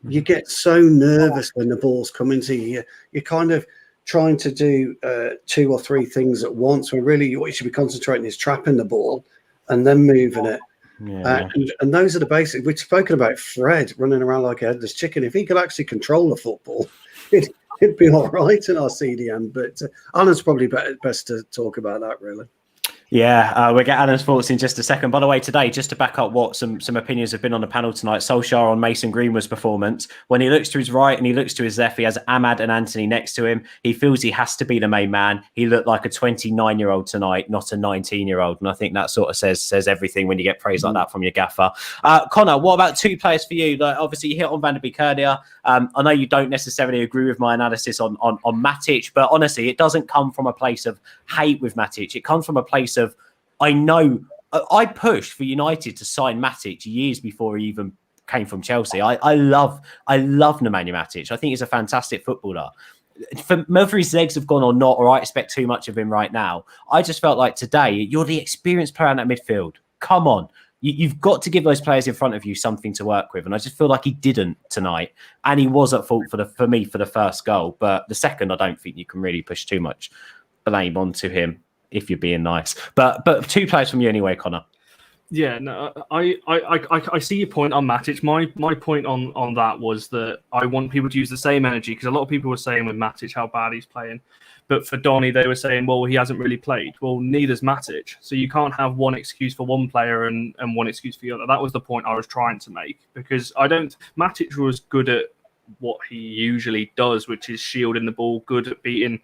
you get so nervous when the ball's coming to you. You're kind of trying to do 2 or 3 things at once, when really what you should be concentrating is trapping the ball and then moving it. Yeah. And those are the basics. We've spoken about Fred running around like a headless chicken. If he could actually control the football, it'd be all right in our CDM. But Alan's probably best to talk about that, really. Yeah, we'll get Alan's thoughts in just a second. By the way, today, just to back up what some opinions have been on the panel tonight, Solskjaer on Mason Greenwood's performance. When he looks to his right and he looks to his left, he has Ahmad and Anthony next to him. He feels he has to be the main man. He looked like a 29-year-old tonight, not a 19-year-old. And I think that sort of says everything when you get praise like that from your gaffer. Connor, what about 2 players for you? Like, obviously, you hit on Van der Beek earlier. I know you don't necessarily agree with my analysis on Matic, but honestly, it doesn't come from a place of hate with Matic. It comes from a place of, I know I pushed for United to sign Matic years before he even came from Chelsea. I love Nemanja Matic. I think he's a fantastic footballer. For whether his legs have gone or not, or I expect too much of him right now, I just felt like today, you're the experienced player in that midfield. Come on. You've got to give those players in front of you something to work with. And I just feel like he didn't tonight. And he was at fault for me for the first goal. But the second, I don't think you can really push too much blame onto him, if you're being nice. But 2 players from you anyway, Connor. Yeah, no, I see your point on Matic. My point on that was that I want people to use the same energy, because a lot of people were saying with Matic how bad he's playing. But for Donny, they were saying, well, he hasn't really played. Well, neither's Matic. So you can't have one excuse for one player and one excuse for the other. That was the point I was trying to make, because Matic was good at what he usually does, which is shielding the ball, good at beating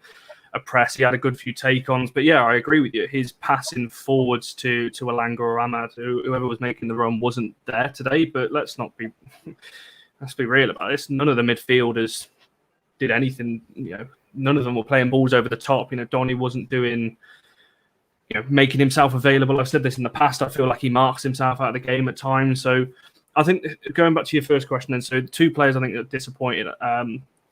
a press. He had a good few take-ons. But yeah, I agree with you. His passing forwards to Elanga or Ahmad, whoever was making the run, wasn't there today. But let's be real about this. None of the midfielders did anything, none of them were playing balls over the top. Donny wasn't doing, making himself available. I've said this in the past. I feel like he marks himself out of the game at times. So I think, going back to your first question then, so 2 players I think that disappointed.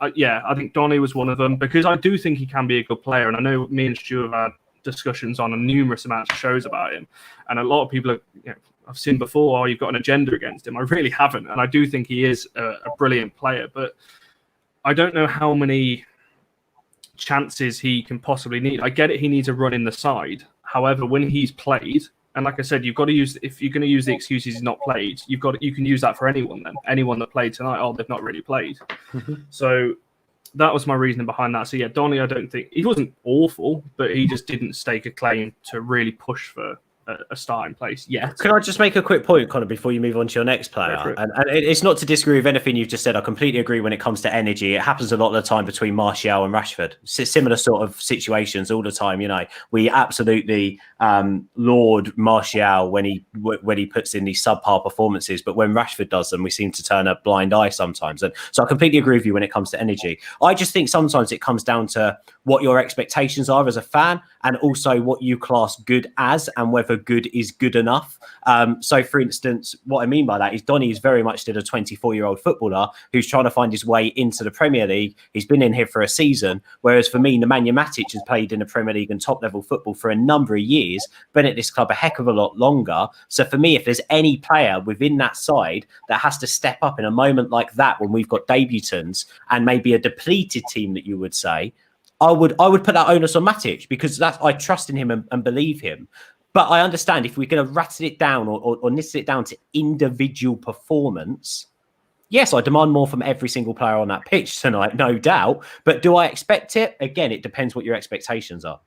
I think Donny was one of them, because I do think he can be a good player. And I know me and Stu have had discussions on a numerous amount of shows about him. And a lot of people I've seen before, you've got an agenda against him. I really haven't. And I do think he is a brilliant player. But I don't know how many chances he can possibly need. I get it, he needs a run in the side. However, when he's played, and like I said, you've got to use, if you're going to use the excuses he's not played, you can use that for anyone then. Anyone that played tonight, they've not really played. So that was my reasoning behind that. So yeah, Donny, I don't think, he wasn't awful, but he just didn't stake a claim to really push for a starting place yet. Can I just make a quick point, Connor, before you move on to your next player? And it's not to disagree with anything you've just said. I completely agree when it comes to energy. It happens a lot of the time between Martial and Rashford. Similar sort of situations all the time. We absolutely laud Martial when he puts in these subpar performances, but when Rashford does them, we seem to turn a blind eye sometimes. And so I completely agree with you when it comes to energy. I just think sometimes it comes down to what your expectations are as a fan, and also what you class good as, and whether good is good enough. So for instance, what I mean by that is Donny is very much still a 24-year-old footballer who's trying to find his way into the Premier League. He's been in here for a season, whereas for me, Nemanja Matic has played in the Premier League and top level football for a number of years, been at this club a heck of a lot longer. So for me, if there's any player within that side that has to step up in a moment like that, when we've got debutants and maybe a depleted team that you would say, I would put that onus on Matic, because I trust in him and believe him. But I understand if we're going to rattle it down or nittle it down to individual performance, yes, I demand more from every single player on that pitch tonight, no doubt. But do I expect it? Again, it depends what your expectations are.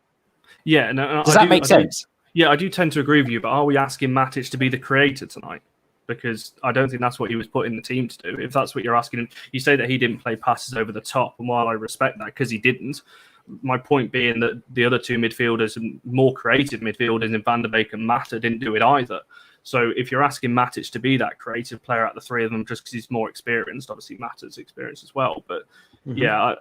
Yeah, no, Does that make sense? I do tend to agree with you, but are we asking Matic to be the creator tonight? Because I don't think that's what he was put in the team to do. If that's what you're asking him, you say that he didn't play passes over the top, and while I respect that because he didn't, my point being that the other two midfielders and more creative midfielders in Van der Beek and Mata didn't do it either. So if you're asking Matic to be that creative player out of the three of them just because he's more experienced, obviously Mata's experienced as well. But yeah,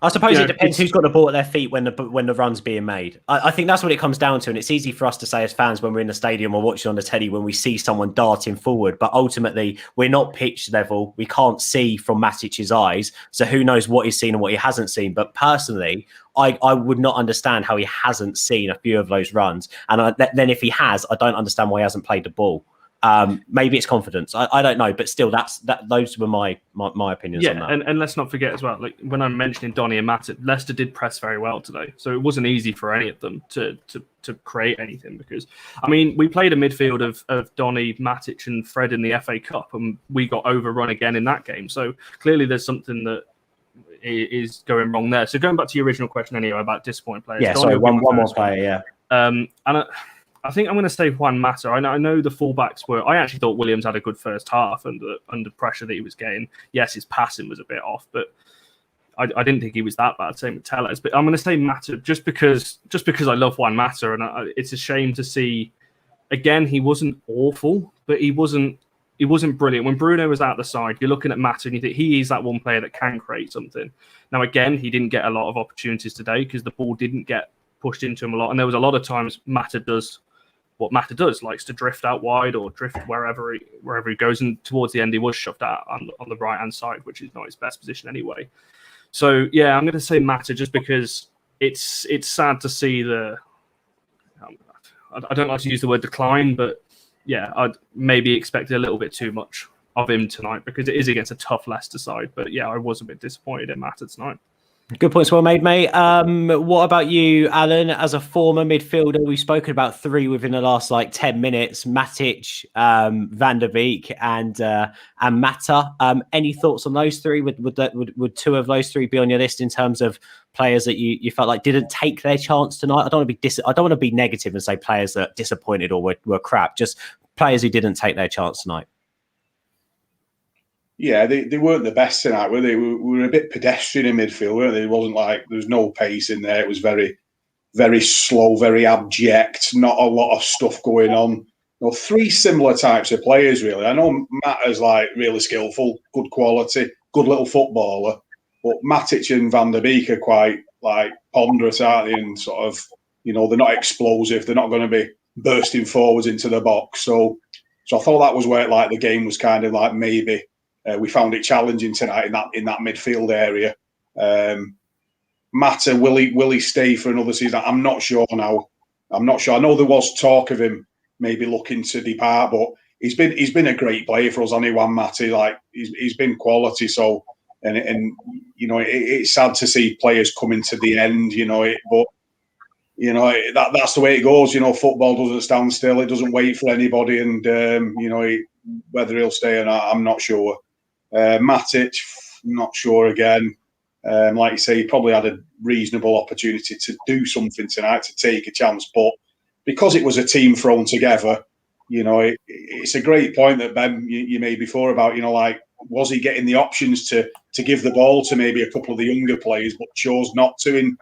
I suppose it depends who's got the ball at their feet when the run's being made. I think that's what it comes down to, and it's easy for us to say as fans when we're in the stadium or watching on the telly when we see someone darting forward. But ultimately, we're not pitch level. We can't see from Matic's eyes, so who knows what he's seen and what he hasn't seen. But personally, I would not understand how he hasn't seen a few of those runs, and then if he has, I don't understand why he hasn't played the ball. Maybe it's confidence. I don't know, but still, those were my opinions on that. And let's not forget as well, like when I'm mentioning Donny and Matic, Leicester did press very well today, so it wasn't easy for any of them to create anything. Because I mean, we played a midfield of Donny, Matic, and Fred in the FA Cup, and we got overrun again in that game. So clearly, there's something that is going wrong there. So going back to your original question anyway about disappointing players. Yeah, sorry, one more player. Yeah. And I think I'm going to say Juan Mata. I know the fullbacks were. I actually thought Williams had a good first half under pressure that he was getting. Yes, his passing was a bit off, but I didn't think he was that bad. Same with Tellez. But I'm going to say Mata just because I love Juan Mata, and it's a shame to see. Again, he wasn't awful, but he wasn't brilliant. When Bruno was out the side, you're looking at Mata and you think he is that one player that can create something. Now, again, he didn't get a lot of opportunities today because the ball didn't get pushed into him a lot, and there was a lot of times Mata does what Mata does, likes to drift out wide or drift wherever he goes. And towards the end, he was shoved out on the right-hand side, which is not his best position anyway. So, yeah, I'm going to say Mata just because it's sad to see I don't like to use the word decline, but, yeah, I'd maybe expected a little bit too much of him tonight because it is against a tough Leicester side. But, yeah, I was a bit disappointed in Mata tonight. Good points well made, mate. What about you, Alan? As a former midfielder, we've spoken about three within the last 10 minutes: Matic, Van der Beek, and Mata. Any thoughts on those three? Would two of those three be on your list in terms of players that you felt like didn't take their chance tonight? I don't want to be negative and say players that disappointed or were crap. Just players who didn't take their chance tonight. Yeah, they weren't the best tonight, were they? We were a bit pedestrian in midfield, weren't they? It wasn't like there was no pace in there. It was very, very slow, very abject. Not a lot of stuff going on. Three similar types of players, really. I know Matt is really skillful, good quality, good little footballer, but Matic and Van der Beek are quite ponderous, aren't they? And sort of, they're not explosive. They're not going to be bursting forwards into the box. So I thought that was where the game was kind of maybe. We found it challenging tonight in that midfield area. Mata, will he stay for another season? I'm not sure now. I'm not sure. I know there was talk of him maybe looking to depart, but he's been a great player for us. Juan Mata, he's been quality. So and it's sad to see players coming to the end. But that's the way it goes. Football doesn't stand still. It doesn't wait for anybody, and whether he'll stay or not, I'm not sure. Matic, not sure again. Like you say, he probably had a reasonable opportunity to do something tonight, to take a chance. But because it was a team thrown together, it's a great point that Ben you made before about, was he getting the options to give the ball to maybe a couple of the younger players, but chose not to,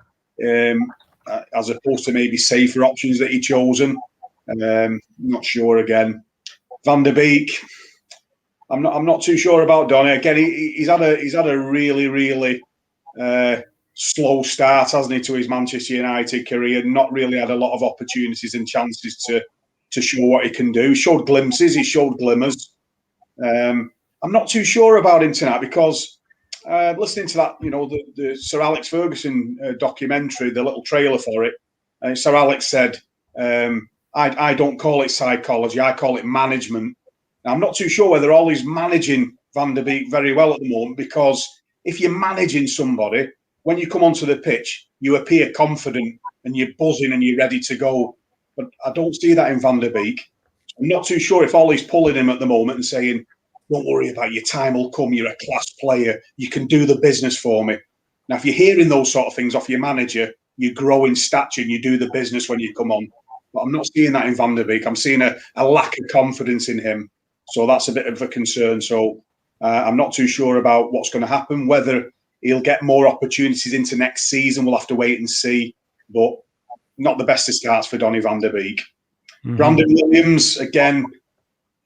as opposed to maybe safer options that he chosen. Not sure again. Van der Beek. I'm not too sure about Donny. Again, he's had a really, really slow start, hasn't he, to his Manchester United career? Not really had a lot of opportunities and chances to show what he can do. He showed glimpses. He showed glimmers. I'm not too sure about him tonight because listening to that, the Sir Alex Ferguson documentary, the little trailer for it, Sir Alex said, I don't call it psychology. I call it management. I'm not too sure whether Ollie's managing Van der Beek very well at the moment, because if you're managing somebody, when you come onto the pitch, you appear confident and you're buzzing and you're ready to go. but I don't see that in Van der Beek. I'm not too sure if Ollie's pulling him at the moment and saying, don't worry about your time will come, you're a class player, you can do the business for me. Now, if you're hearing those sort of things off your manager, you grow in stature and you do the business when you come on. But I'm not seeing that in Van der Beek. I'm seeing a lack of confidence in him. So that's a bit of a concern. So I'm not too sure about what's going to happen. Whether he'll get more opportunities into next season, we'll have to wait and see. But not the best of starts for Donny van der Beek. Mm-hmm. Brandon Williams, again,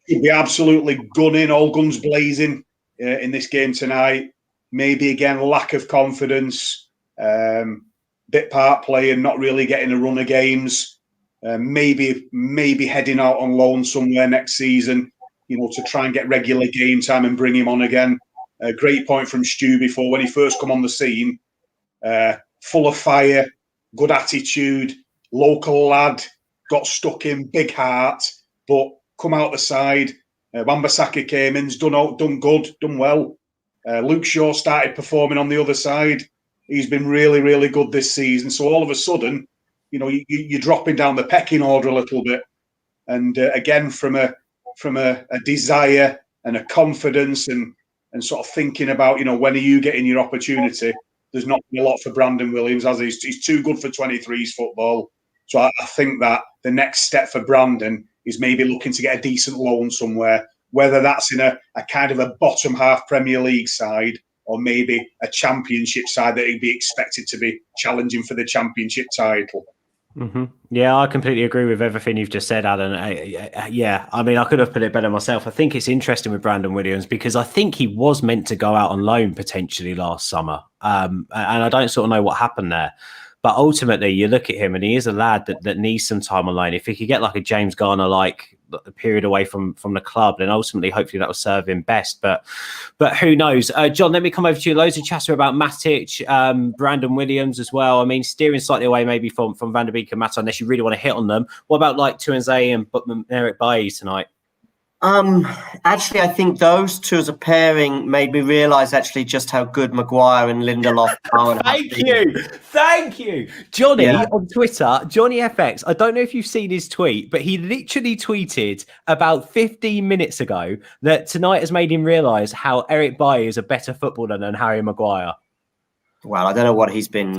could be absolutely gunning, all guns blazing in this game tonight. Maybe, again, lack of confidence, bit part playing, not really getting a run of games. Maybe heading out on loan somewhere next season, to try and get regular game time and bring him on again. A great point from Stu before when he first come on the scene. Full of fire, good attitude, local lad, got stuck in, big heart, but come out the side. Wan-Bissaka came in, done good, done well. Luke Shaw started performing on the other side. He's been really, really good this season. So all of a sudden, you're dropping down the pecking order a little bit. And again, from a desire and a confidence and sort of thinking about, when are you getting your opportunity? There's not been a lot for Brandon Williams, as he's too good for 23s football. So I think that the next step for Brandon is maybe looking to get a decent loan somewhere, whether that's in a kind of a bottom half Premier League side or maybe a championship side that he'd be expected to be challenging for the championship title. Mm-hmm. Yeah, I completely agree with everything you've just said, Alan. I could have put it better myself. I think it's interesting with Brandon Williams because I think he was meant to go out on loan potentially last summer. And I don't sort of know what happened there. But ultimately, you look at him and he is a lad that needs some time on loan. If he could get like a James Garner-like period away from the club, then ultimately, hopefully that will serve him best. But who knows? John, let me come over to you. Loads of chatter about Matic, Brandon Williams as well. I mean, steering slightly away maybe from Van der Beek and Mata, unless you really want to hit on them. What about like Tuanzebe and Eric Bailly tonight? Actually, I think those two as a pairing made me realise actually just how good Maguire and Lindelof are. Thank you. Johnny on Twitter, Johnny FX. I don't know if you've seen his tweet, but he literally tweeted about 15 minutes ago that tonight has made him realise how Eric Bailly is a better footballer than Harry Maguire. Well, I don't know what he's been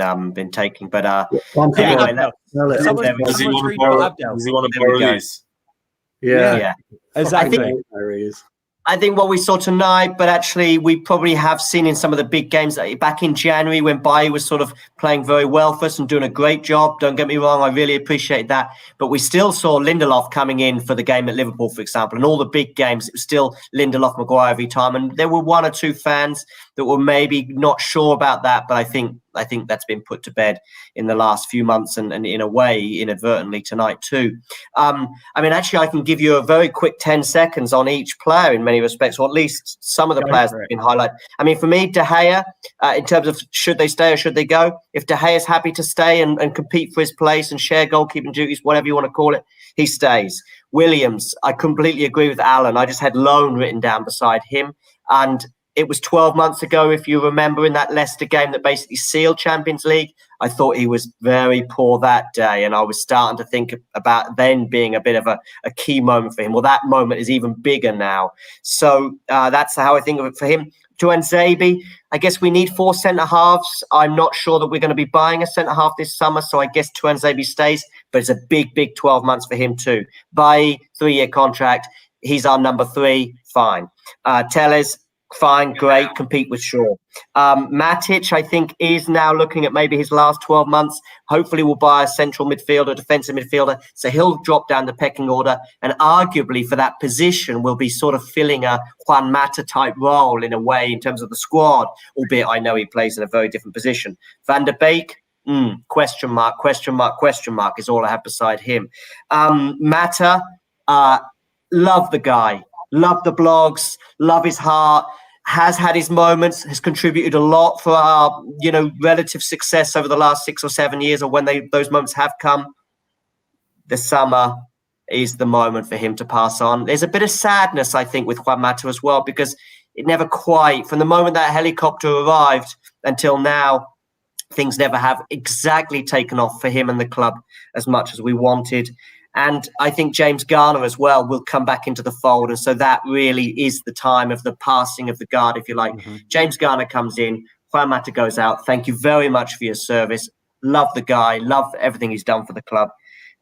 taking, but Does he want to borrow these? Yeah. Exactly. I think what we saw tonight, but actually we probably have seen in some of the big games back in January when Bailly was sort of playing very well for us and doing a great job. Don't get me wrong, I really appreciate that. But we still saw Lindelof coming in for the game at Liverpool, for example, and all the big games, it was still Lindelof, Maguire every time. And there were one or two fans that were maybe not sure about that, but I think that's been put to bed in the last few months and in a way, inadvertently tonight too. Actually, I can give you a very quick 10 seconds on each player in many respects, or at least some of the players that have been highlighted. I mean, for me, De Gea, in terms of should they stay or should they go, if De Gea is happy to stay and compete for his place and share goalkeeping duties, whatever you want to call it, he stays. Williams, I completely agree with Alan. I just had loan written down beside him. And it was 12 months ago, if you remember, in that Leicester game that basically sealed Champions League. I thought he was very poor that day, and I was starting to think about then being a bit of a key moment for him. Well, that moment is even bigger now. So that's how I think of it for him. Tuanzebe, I guess we need 4 centre-halves. I'm not sure that we're going to be buying a centre-half this summer, so I guess Tuanzebe stays, but it's a big, big 12 months for him too. Bailly, 3-year contract. He's our number 3. Fine. Telles, fine, great, compete with Shaw. Matic, I think, is now looking at maybe his last 12 months. Hopefully we'll buy a central midfielder, defensive midfielder, so he'll drop down the pecking order, and arguably for that position will be sort of filling a Juan Mata type role in a way in terms of the squad, albeit I know he plays in a very different position. Van der Beek, question mark is all I have beside him. Mata, love the guy, love the blogs, love his heart, has had his moments, has contributed a lot for our, relative success over the last 6 or 7 years, or when those moments have come. The summer is the moment for him to pass on. There's a bit of sadness, I think, with Juan Mata as well, because it never quite, from the moment that helicopter arrived until now, things never have exactly taken off for him and the club as much as we wanted. And I think James Garner as well will come back into the fold. And so that really is the time of the passing of the guard, if you like. James Garner comes in, Juan Mata goes out. Thank you very much for your service. Love the guy, love everything he's done for the club.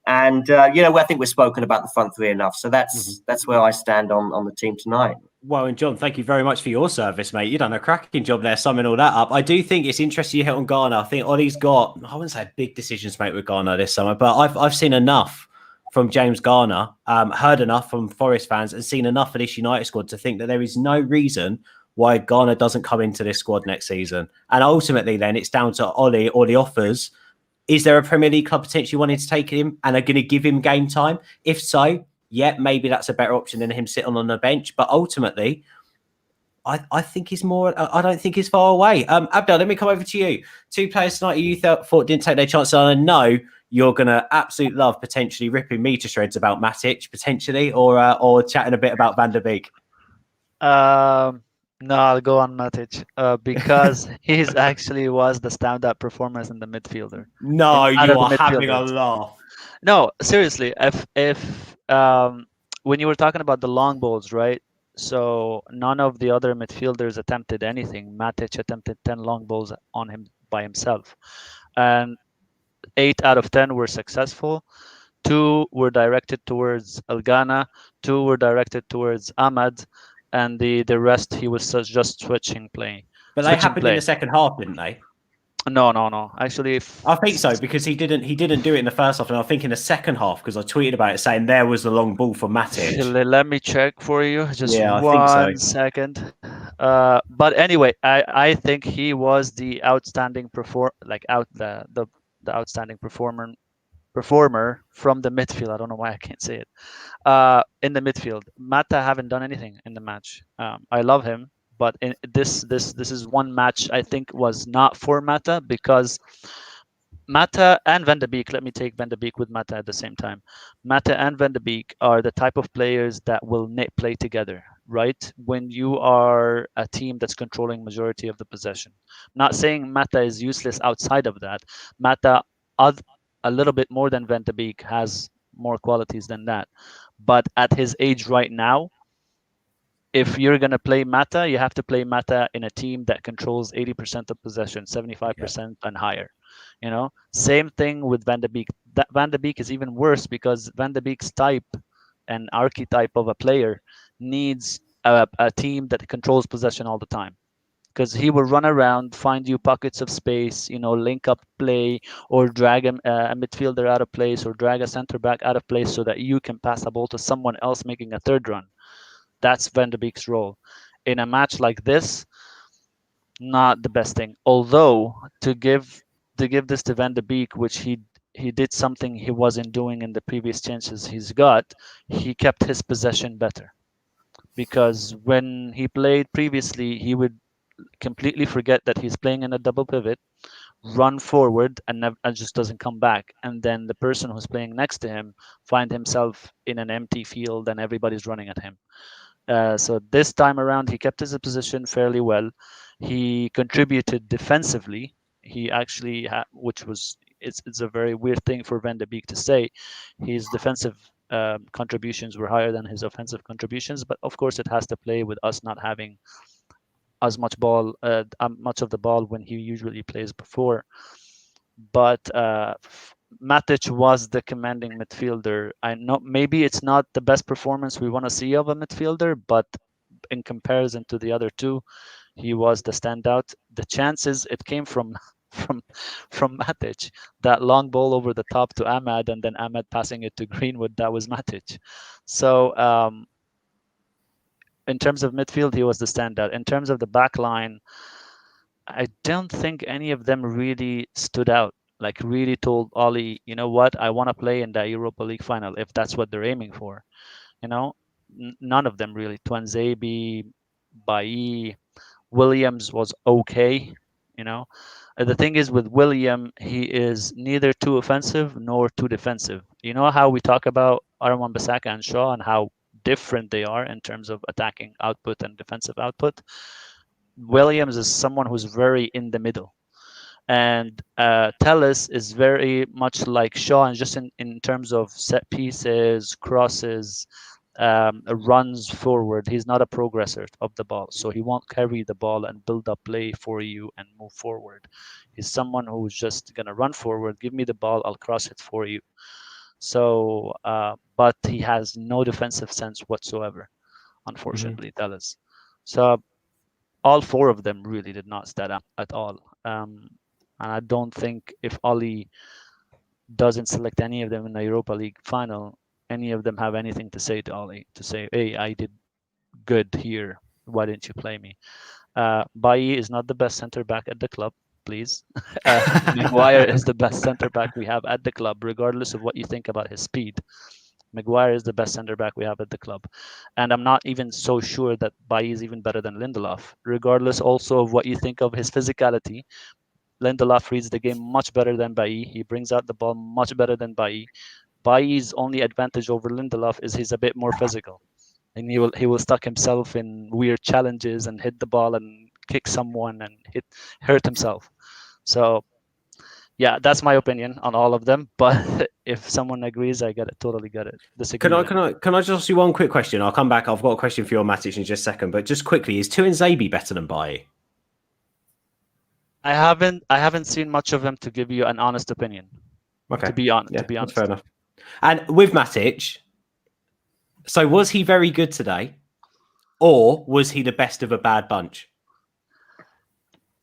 And, I think we've spoken about the front three enough. So that's where I stand on the team tonight. Well, and John, thank you very much for your service, mate. You've done a cracking job there, summing all that up. I do think it's interesting you hit on Garner. I think Ollie's got, I wouldn't say big decisions to make with Garner this summer, but I've seen enough from James Garner, heard enough from Forest fans, and seen enough of this United squad to think that there is no reason why Garner doesn't come into this squad next season. And ultimately, then it's down to Ollie or the offers. Is there a Premier League club potentially wanting to take him and are going to give him game time? If so, yeah, maybe that's a better option than him sitting on the bench. But ultimately, I think he's more. I don't think he's far away. Abdel, let me come over to you. 2 players tonight you thought didn't take their chance. And I know you're going to absolutely love potentially ripping me to shreds about Matic potentially, or chatting a bit about Van der Beek. No, I'll go on Matic because he's actually was the standout performance in the midfielder. No, you are having a laugh. No, seriously. If when you were talking about the long balls, right? So none of the other midfielders attempted anything. Matic attempted 10 long balls on him by himself, and 8 out of 10 were successful. 2 were directed towards Elgana. 2 were directed towards Ahmad. And the rest, he was just switching play. But they happened in the second half, didn't they? No. Actually, I think so, because he didn't do it in the first half, and I think in the second half, because I tweeted about it saying there was the long ball for Matic. Let me check for you. Just one second. But anyway, I think he was the outstanding the outstanding performer from the midfield. I don't know why I can't say it. In the midfield, Mata haven't done anything in the match. I love him, but this is one match I think was not for Mata, because Mata and Van de Beek, let me take Van de Beek with Mata at the same time. Mata and Van de Beek are the type of players that will play together, right? When you are a team that's controlling majority of the possession. Not saying Mata is useless outside of that. Mata, a little bit more than Van de Beek, has more qualities than that. But at his age right now, if you're going to play Mata, you have to play Mata in a team that controls 80% of possession, 75% and higher. Same thing with Van de Beek. Van de Beek is even worse, because Van de Beek's type and archetype of a player needs a team that controls possession all the time. Because he will run around, find you pockets of space, link up play, or drag a midfielder out of place, or drag a center back out of place so that you can pass the ball to someone else making a third run. That's Van de Beek's role. In a match like this, not the best thing. Although to give this to Van de Beek, which he did something he wasn't doing in the previous chances he's got, he kept his possession better. Because when he played previously, he would completely forget that he's playing in a double pivot, run forward, and just doesn't come back. And then the person who's playing next to him find himself in an empty field and everybody's running at him. So this time around, he kept his position fairly well. He contributed defensively. He actually, it's a very weird thing for Van de Beek to say. His defensive contributions were higher than his offensive contributions, but of course it has to play with us not having as much of the ball when he usually plays before. But Matic was the commanding midfielder. I know maybe it's not the best performance we want to see of a midfielder, but in comparison to the other two, he was the standout. The chances, it came from Matic. That long ball over the top to Ahmad, and then Ahmad passing it to Greenwood, that was Matic. So in terms of midfield, he was the standout. In terms of the back line, I don't think any of them really stood out. Like really told Ollie, you know what, I want to play in that Europa League final, if that's what they're aiming for. None of them really. Twanzebe, Bailly, Williams was okay. The thing is with William, he is neither too offensive nor too defensive. You know how we talk about Arman Bissaka and Shaw and how different they are in terms of attacking output and defensive output? Williams is someone who's very in the middle. And Telles is very much like Shaw, and just in terms of set pieces, crosses, runs forward. He's not a progressor of the ball, so he won't carry the ball and build up play for you and move forward. He's someone who's just gonna run forward, give me the ball, I'll cross it for you. So, but he has no defensive sense whatsoever, unfortunately, Telles. So all four of them really did not stand up at all. And I don't think if Oli doesn't select any of them in the Europa League final, any of them have anything to say to Oli, to say, hey, I did good here. Why didn't you play me? Bailly is not the best center back at the club, please. Maguire is the best center back we have at the club, regardless of what you think about his speed. Maguire is the best center back we have at the club. And I'm not even so sure that Bailly is even better than Lindelof, regardless also of what you think of his physicality. Lindelof reads the game much better than Bailly. He brings out the ball much better than Bailly. Bailly's only advantage over Lindelof is he's a bit more physical, and he will stuck himself in weird challenges and hit the ball and kick someone and hurt himself. So, yeah, that's my opinion on all of them. But if someone agrees, I get it, totally get it. Can I just ask you one quick question? I'll come back. I've got a question for you on Matic in just a second. But just quickly, is Tuanzebe better than Bailly? I haven't seen much of him to give you an honest opinion. Okay. To be honest, fair enough. And with Matic, so was he very good today, or was he the best of a bad bunch?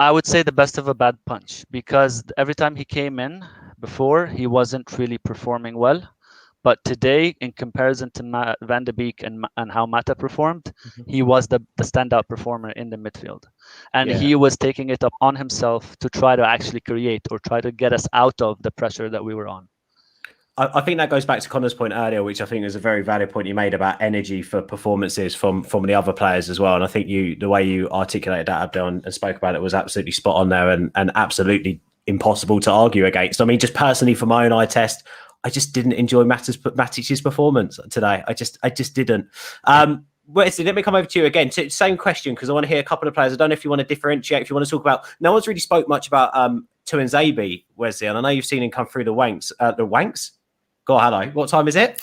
I would say the best of a bad bunch, because every time he came in before, he wasn't really performing well. But today, in comparison to Van de Beek and how Mata performed, he was the standout performer in the midfield. And he was taking it up on himself to try to actually create or try to get us out of the pressure that we were on. I think that goes back to Connor's point earlier, which I think is a very valid point you made about energy for performances from the other players as well. And I think the way you articulated that, Abdel, and spoke about it was absolutely spot on there and absolutely impossible to argue against. I mean, just personally for my own eye test, I just didn't enjoy Matic's performance today. I just didn't. Wesley, let me come over to you again. Same question, because I want to hear a couple of players. I don't know if you want to differentiate, if you want to talk about. No one's really spoke much about Tuanzebe, Wesley, and I know you've seen him come through the wanks. The wanks? God, hello. What time is it?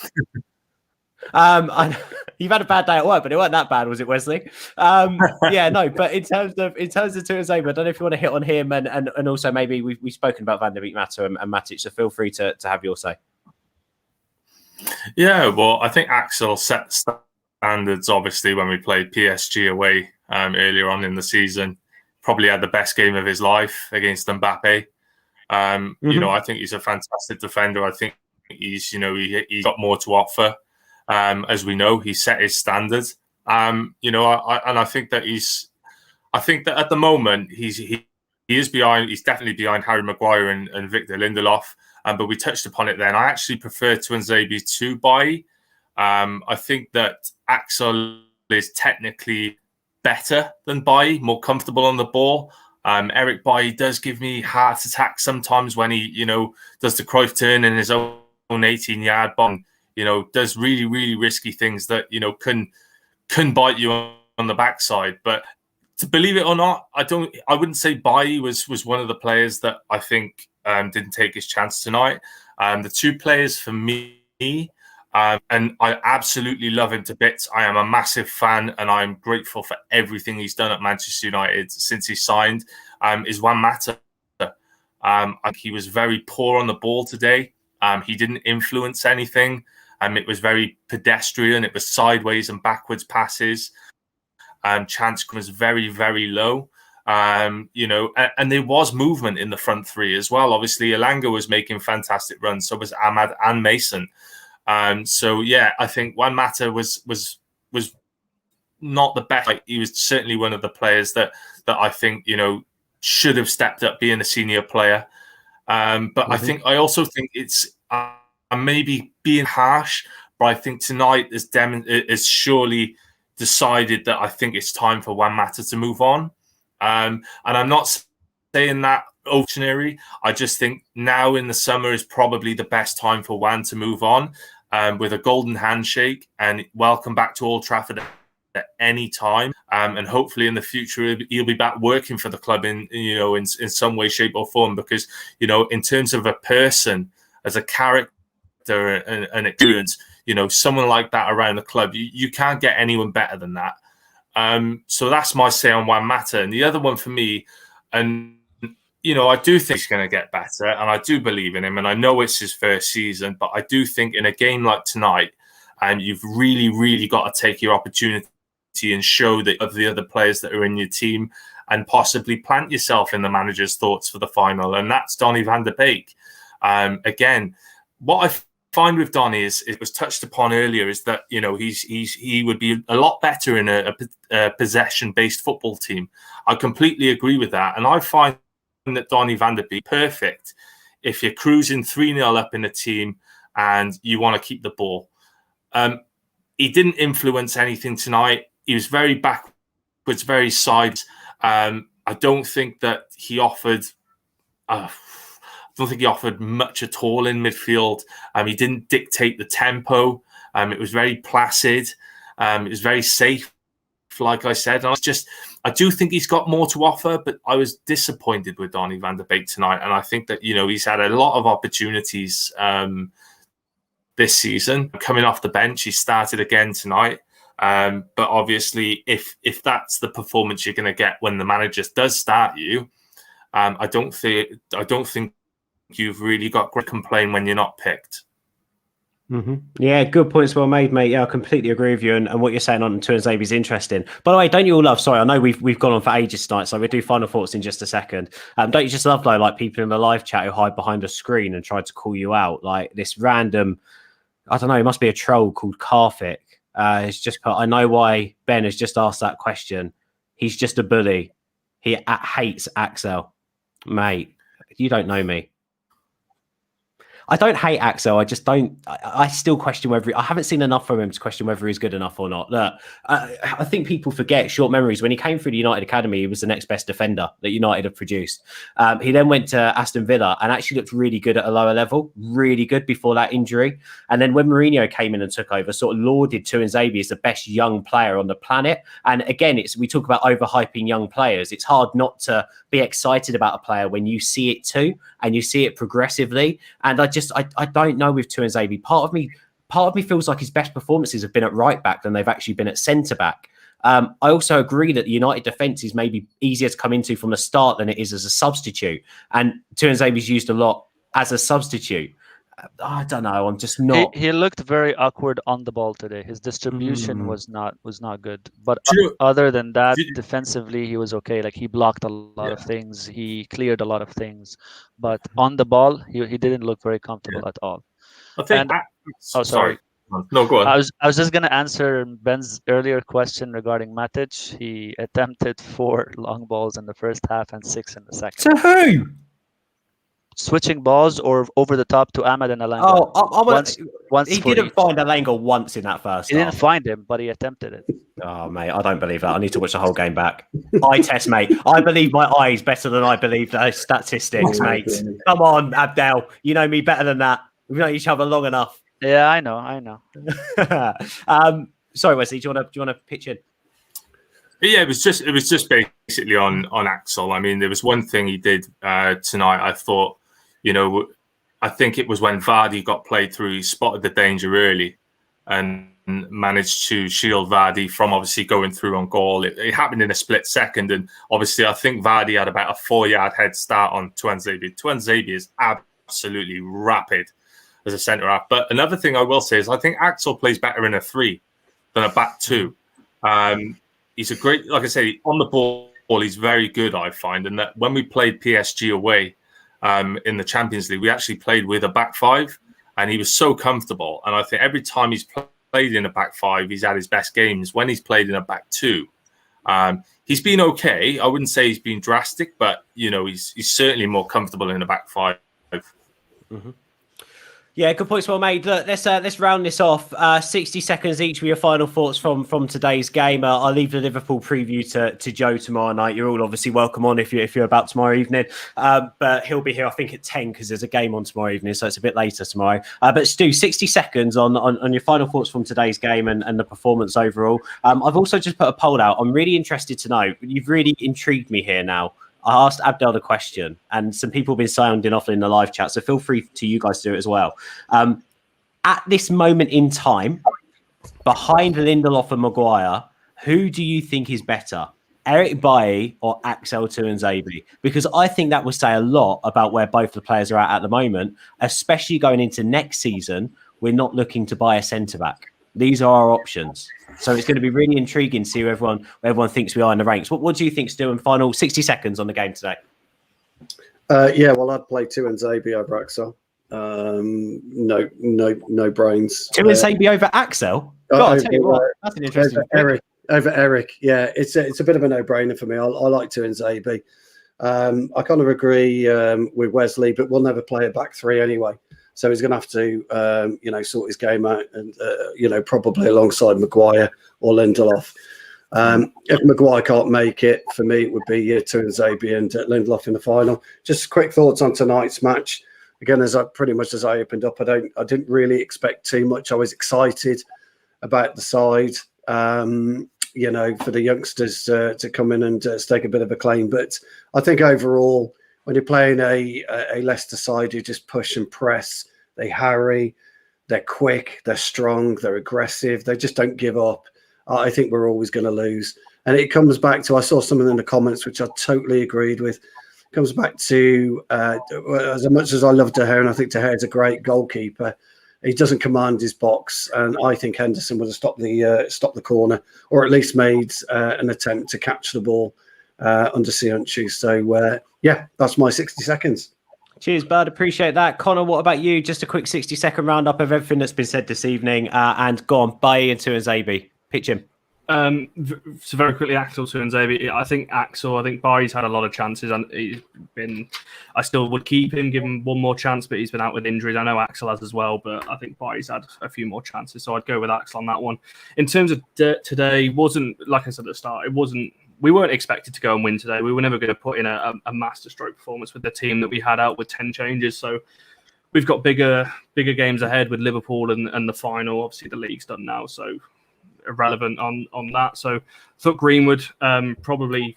You've had a bad day at work, but it wasn't that bad, was it, Wesley? Yeah, no. But in terms of Tuanzebe, I don't know if you want to hit on him, and also maybe we've spoken about Van der Beek, Mata, and Matic. So feel free to have your say. Yeah, well, I think Axel set standards. Obviously, when we played PSG away earlier on in the season, probably had the best game of his life against Mbappe. You know, I think he's a fantastic defender. I think he's got more to offer. As we know, he set his standards. You know, I think that at the moment he is behind. He's definitely behind Harry Maguire and Victor Lindelof. But we touched upon it then. I actually prefer Tuanzebe to Bailly. I think that Axel is technically better than Bailly, more comfortable on the ball. Eric Bailly does give me heart attacks sometimes when he, does the Cruyff turn in his own 18-yard box. Does really, really risky things that, can bite you on the backside. But to believe it or not, I wouldn't say Bailly was one of the players that I think didn't take his chance tonight. The two players for me, and I absolutely love him to bits. I am a massive fan, and I'm grateful for everything he's done at Manchester United since he signed, is Juan Mata. I think he was very poor on the ball today. He didn't influence anything. It was very pedestrian. It was sideways and backwards passes. Chance was very, very low. And there was movement in the front three as well. Obviously, Elanga was making fantastic runs. So was Ahmad and Mason. So yeah, I think Juan Mata was not the best. Like, he was certainly one of the players that I think should have stepped up being a senior player. But I also think it's maybe being harsh, but I think tonight is surely decided that I think it's time for Juan Mata to move on. And I'm not saying that ordinary. I just think now in the summer is probably the best time for Juan to move on, with a golden handshake and welcome back to Old Trafford at any time, and hopefully in the future he'll be back working for the club in some way, shape, or form. Because in terms of a person, as a character and experience, someone like that around the club, you can't get anyone better than that. So that's my say on Juan Mata. And the other one for me, and I do think he's going to get better, and I do believe in him, and I know it's his first season, but I do think in a game like tonight, you've really, really got to take your opportunity and show that of the other players that are in your team, and possibly plant yourself in the manager's thoughts for the final. And that's Donny van der Beek. Again, what I find with Donny is, it was touched upon earlier, is that he would be a lot better in a possession-based football team. I completely agree with that, and I find that Donny van der Beek perfect if you're cruising 3-0 up in a team and you want to keep the ball. He didn't influence anything tonight. He was very backwards, very sides. I don't think that he offered. I don't think he offered much at all in midfield. He didn't dictate the tempo. It was very placid. It was very safe, like I said. And I do think he's got more to offer, but I was disappointed with Donny van der Beek tonight. And I think that he's had a lot of opportunities this season. Coming off the bench, he started again tonight. But obviously, if that's the performance you're going to get when the manager does start you, I don't think you've really got to complain when you're not picked. Mm-hmm. Yeah, good points well made, mate. Yeah, I completely agree with you, and what you're saying on Tuanzebe is interesting. By the way, don't you all love? Sorry, I know we've gone on for ages tonight, so we'll do final thoughts in just a second. Don't you just love though, like people in the live chat who hide behind a screen and try to call you out, like this random? I don't know. It must be a troll called Karthik. It's just put, I know why Ben has just asked that question. He's just a bully. He hates Axel, mate. You don't know me. I don't hate Axel. I just don't. I still question whether I haven't seen enough from him to question whether he's good enough or not. Look, I think people forget short memories. When he came through the United Academy, he was the next best defender that United have produced. He then went to Aston Villa and actually looked really good at a lower level, really good before that injury. And then when Mourinho came in and took over, sort of lauded Tuanzebe as the best young player on the planet. And again, we talk about overhyping young players. It's hard not to be excited about a player when you see it too, and you see it progressively. And I don't know with Tuanzebe. Part of me feels like his best performances have been at right back than they've actually been at centre back. I also agree that the United defence is maybe easier to come into from the start than it is as a substitute. And Tuanzebe's used a lot as a substitute. I don't know. I'm just not. He looked very awkward on the ball today. His distribution was not good. But other than that, defensively he was okay. Like he blocked a lot of things. He cleared a lot of things. But on the ball, he didn't look very comfortable at all. I think. Sorry. No, go on. I was just gonna answer Ben's earlier question regarding Matic. He attempted 4 long balls in the first half and 6 in the second. To who? Switching balls or over the top to Ahmad and Alanga. Once he didn't find Alanga once in that first half. He didn't find him, but he attempted it. Oh, mate, I don't believe that. I need to watch the whole game back. Eye test, mate. I believe my eyes better than I believe those statistics, mate. Come on, Abdel. You know me better than that. We've known each other long enough. Yeah, I know. Sorry, Wesley, do you want to pitch in? Yeah, it was just basically on Axel. I mean, there was one thing he did tonight. I thought, I think it was when Vardy got played through, he spotted the danger early and managed to shield Vardy from obviously going through on goal. It happened in a split second, and obviously I think Vardy had about a 4-yard head start on Tuanzebe. Tuanzebe is absolutely rapid as a centre half. But another thing I will say is I think Axel plays better in a 3 than a back 2. He's a great, like I say, on the ball, he's very good, I find. And that when we played PSG away in the Champions League, we actually played with a back 5, and he was so comfortable. And I think every time he's played in a back 5, he's had his best games. When he's played in a back 2, he's been okay. I wouldn't say he's been drastic, but, he's certainly more comfortable in a back 5. Mm-hmm. Yeah, good points well made. Look, let's round this off. 60 seconds each with your final thoughts from today's game. I'll leave the Liverpool preview to Joe tomorrow night. You're all obviously welcome on if you're about tomorrow evening. But he'll be here, I think, at 10 because there's a game on tomorrow evening, so it's a bit later tomorrow. But Stu, 60 seconds on your final thoughts from today's game and the performance overall. I've also just put a poll out. I'm really interested to know. You've really intrigued me here now. I asked Abdel the question, and some people have been sounding off in the live chat, so feel free to you guys to do it as well. At this moment in time, behind Lindelof and Maguire, who do you think is better, Eric Bailly or Axel Tuanzebe? Because I think that would say a lot about where both the players are at the moment, especially going into next season. We're not looking to buy a centre-back. These are our options. So it's going to be really intriguing to see where everyone thinks we are in the ranks. What do you think, Stu? And final 60 seconds on the game today. Yeah, well, I'd play Tuanzebe over Axel. No brains. Tuanzebe over Axel? God, I tell you what, that's an interesting over Eric. Yeah, it's a bit of a no-brainer for me. I like Tuanzebe. I kind of agree with Wesley, but we'll never play a back three anyway. So he's going to have to, sort his game out and, probably alongside Maguire or Lindelof. If Maguire can't make it, for me, it would be Tuanzebe and Lindelof in the final. Just quick thoughts on tonight's match. Again, as I opened up, I didn't really expect too much. I was excited about the side, for the youngsters to come in and stake a bit of a claim. But I think overall, when you're playing a Leicester side who just push and press, they harry, they're quick, they're strong, they're aggressive, they just don't give up. I think we're always going to lose. And it comes back to, I saw something in the comments which I totally agreed with. It comes back to, as much as I love De Gea, and I think De Gea is a great goalkeeper, he doesn't command his box. And I think Henderson would have stopped the corner, or at least made an attempt to catch the ball under Sionchu. So, that's my 60 seconds. Cheers, bud. Appreciate that. Connor, what about you? Just a quick 60-second roundup of everything that's been said this evening. And go on, Bailly and Tuanzebe. Pitch him. So very quickly, Axel Tuanzebe. I think Bailly's had a lot of chances, and I still would keep him, give him one more chance, but he's been out with injuries. I know Axel has as well, but I think Bailly's had a few more chances, so I'd go with Axel on that one. In terms of today, wasn't, like I said at the start, we weren't expected to go and win today. We were never going to put in a masterstroke performance with the team that we had out with 10 changes. So we've got bigger games ahead with Liverpool and the final. Obviously, the league's done now, so irrelevant on that. So I thought Greenwood probably,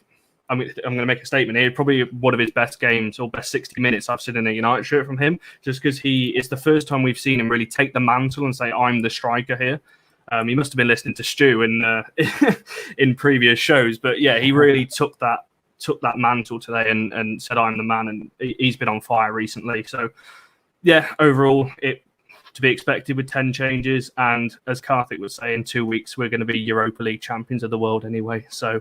I'm going to make a statement here, probably one of his best games or best 60 minutes I've seen in a United shirt from him, just because it's the first time we've seen him really take the mantle and say, I'm the striker here. He must have been listening to Stu in previous shows, but yeah, he really took that mantle today and said, I'm the man, and he's been on fire recently. So yeah, overall, it to be expected with 10 changes, and as Karthik was saying, 2 weeks we're going to be Europa League champions of the world anyway. So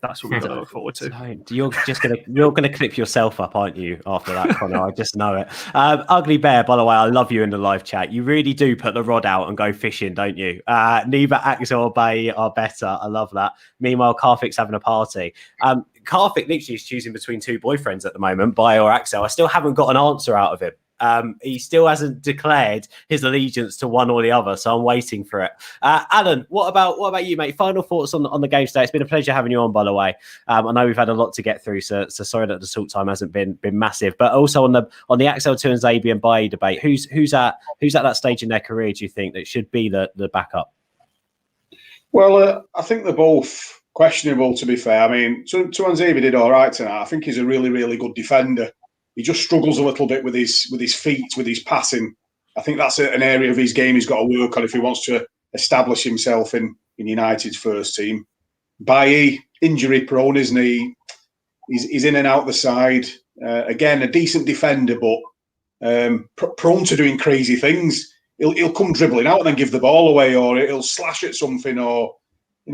that's what we're going to look forward to. You're gonna clip yourself up, aren't you? After that, Connor, I just know it. Ugly Bear, by the way, I love you in the live chat. You really do put the rod out and go fishing, don't you? Neither Axel or Bailly are better. I love that. Meanwhile, Karthik's having a party. Karthik literally is choosing between two boyfriends at the moment, Bailly or Axel. I still haven't got an answer out of him. He still hasn't declared his allegiance to one or the other, so I'm waiting for it. Alan, what about you, mate? Final thoughts on the game today. It's been a pleasure having you on, by the way. I know we've had a lot to get through, so sorry that the talk time hasn't been massive. But also on the Axel Tuanzebe and Bailly debate, who's at that stage in their career, do you think, that should be the backup? Well, I think they're both questionable, to be fair. I mean, Tuanzebe did all right tonight. I think he's a really, really good defender. He just struggles a little bit with his feet, with his passing. I think that's an area of his game he's got to work on if he wants to establish himself in United's first team. Bailly, injury prone, isn't he? He's in and out the side. Again, a decent defender, but prone to doing crazy things. He'll come dribbling out and then give the ball away, or he'll slash at something, or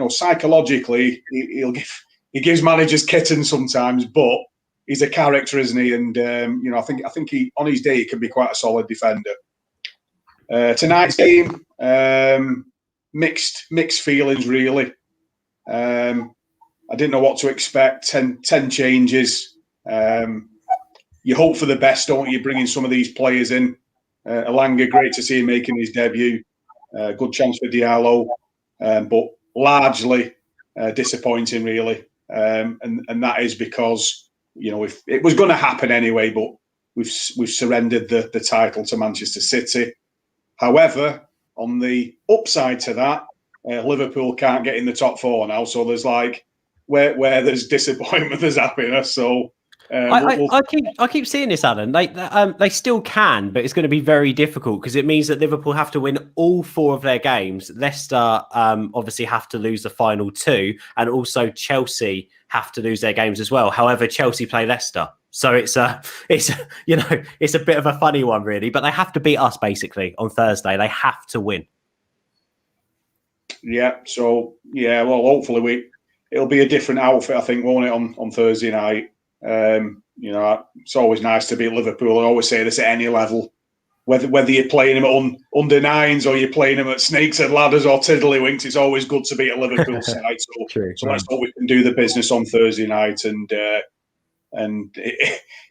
psychologically he gives managers kittens sometimes, but he's a character, isn't he? And I think he, on his day, he can be quite a solid defender. Tonight's game, mixed feelings, really. I didn't know what to expect. 10 changes. You hope for the best, don't you? Bringing some of these players in. Elanga, great to see him making his debut. Good chance for Diallo, but largely disappointing, really. And that is because, if it was going to happen anyway, but we've surrendered the title to Manchester City. However, on the upside to that, Liverpool can't get in the top 4 now. So there's where there's disappointment, there's happiness. So I keep seeing this, Alan. They still can, but it's going to be very difficult because it means that Liverpool have to win all 4 of their games. Leicester obviously have to lose the final 2, and also Chelsea have to lose their games as well. However, Chelsea play Leicester, so it's a bit of a funny one, really. But they have to beat us basically on Thursday. They have to win. Yeah. So well, hopefully it'll be a different outfit, I think, won't it, on Thursday night? It's always nice to beat Liverpool. I always say this at any level, whether you're playing them at under 9s or you're playing them at snakes and ladders or tiddlywinks, it's always good to beat a Liverpool side. So let's hope we can do the business on Thursday night. And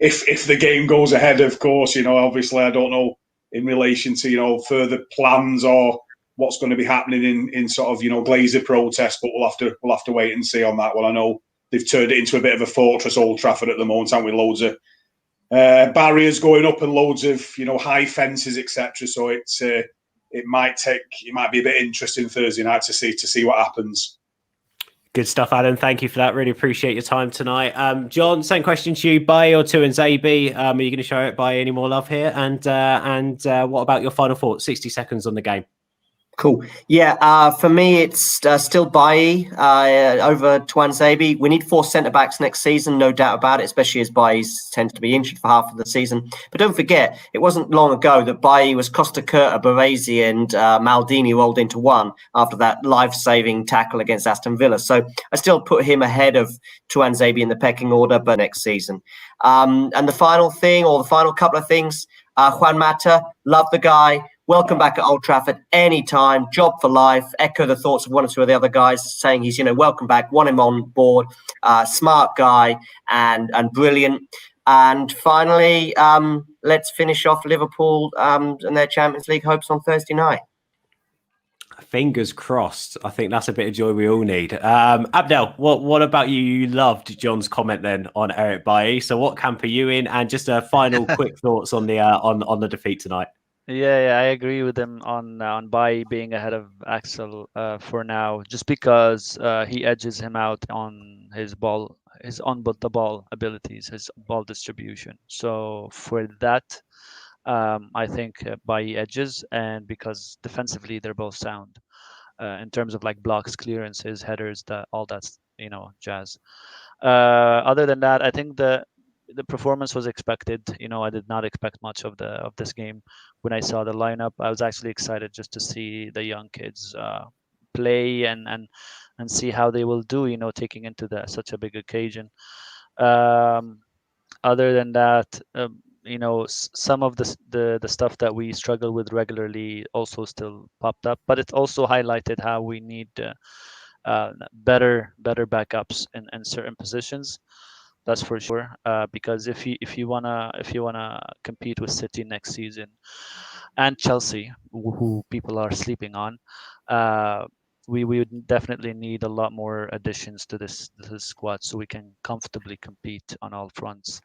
if the game goes ahead, of course, obviously I don't know in relation to further plans or what's going to be happening in sort of Glazer protests, but we'll have to wait and see on that one. I know they've turned it into a bit of a fortress, Old Trafford, at the moment, haven't we? Loads of barriers going up and loads of high fences, etc. So it might be a bit interesting Thursday night to see what happens. Good stuff, Adam. Thank you for that. Really appreciate your time tonight. John, same question to you. Baye or Tuanzebe? Are you going to show it Baye any more love here? And what about your final thoughts? 60 seconds on the game. Cool. Yeah, for me, it's still Baye over Tuanzebe. We need 4 centre-backs next season, no doubt about it, especially as Baye tends to be injured for half of the season. But don't forget, it wasn't long ago that Baye was Costa Curta, Baresi and Maldini rolled into one after that life-saving tackle against Aston Villa. So I still put him ahead of Tuanzebe in the pecking order, but next season. And the final thing, or the final couple of things, Juan Mata, love the guy. Welcome back at Old Trafford anytime, job for life. Echo the thoughts of one or two of the other guys saying he's, welcome back, want him on board, smart guy and brilliant. And finally, let's finish off Liverpool and their Champions League hopes on Thursday night. Fingers crossed. I think that's a bit of joy we all need. Abdel, what about you? You loved John's comment then on Eric Bailly. So what camp are you in? And just a final quick thoughts on the defeat tonight. Yeah, I agree with him on Bailly being ahead of Axel for now, just because he edges him out on his on the ball abilities, his ball distribution. So for that, I think Bailly edges, and because defensively they're both sound in terms of like blocks, clearances, headers, all that's jazz. Other than that, I think the performance was expected. I did not expect much of this game. When I saw the lineup, I was actually excited just to see the young kids play and see how they will do. Taking into such a big occasion. Other than that, some of the stuff that we struggle with regularly also still popped up, but it also highlighted how we need better backups in certain positions. That's for sure. Because if you wanna compete with City next season and Chelsea, who people are sleeping on, we would definitely need a lot more additions to this squad so we can comfortably compete on all fronts.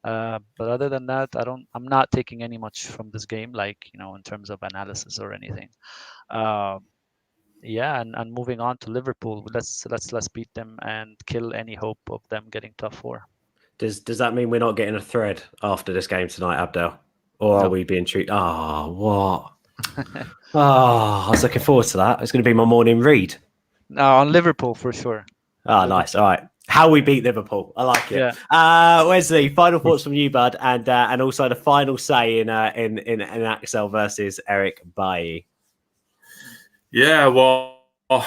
But other than that, I'm not taking any much from this game, like in terms of analysis or anything. Yeah, and moving on to Liverpool, let's beat them and kill any hope of them getting top 4. Does that mean we're not getting a thread after this game tonight, Abdel? Or are we being treated? Oh, what? I was looking forward to that. It's going to be my morning read. No, on Liverpool for sure. Nice. All right. How we beat Liverpool. I like it. Yeah. Wesley, final thoughts from you, bud, and also the final say in Axel versus Eric Bailly. Yeah, well,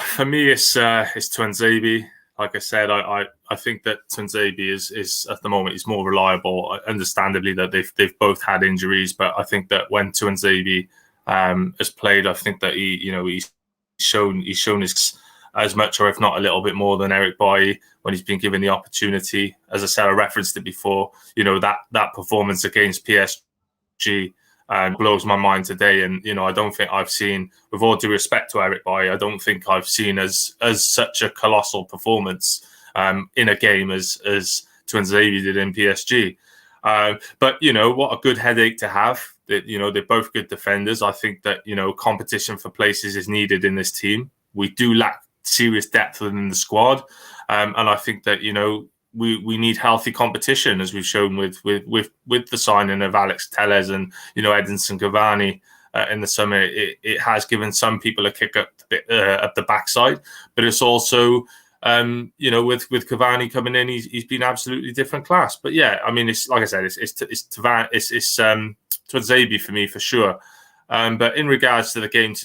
for me, it's Tuanzebe. Like I said, I think that Tuanzebe is at the moment is more reliable. Understandably, that they've both had injuries, but I think that when Tuanzebe has played, I think that he's shown his as much, or if not a little bit more, than Eric Bailly when he's been given the opportunity. As I said, I referenced it before. That performance against PSG blows my mind today. And, I don't think I've seen, with all due respect to Eric Bailly, I don't think I've seen as such a colossal performance in a game as Tuanzebe did in PSG. But, what a good headache to have. That, they're both good defenders. I think that, competition for places is needed in this team. We do lack serious depth within the squad. And I think that, we need healthy competition, as we've shown with the signing of Alex Telles and, Edinson Cavani in the summer. It has given some people a kick up the backside, but it's also, with Cavani coming in, he's been absolutely different class. But yeah, I mean, it's like I said, it's Tuanzebe for me for sure. But in regards to the game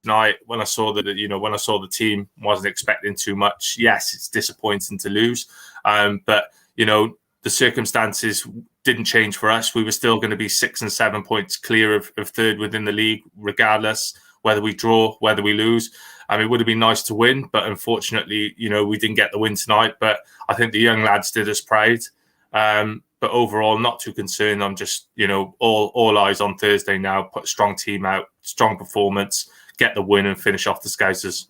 tonight, when I saw the team, wasn't expecting too much. Yes, it's disappointing to lose, but the circumstances didn't change for us. We were still going to be 6 and 7 points clear of third within the league, regardless whether we draw, whether we lose. I mean, it would have been nice to win, but unfortunately, we didn't get the win tonight. But I think the young lads did us proud. But overall, not too concerned. I'm just, all eyes on Thursday now. Put a strong team out, strong performance, get the win and finish off the Scousers.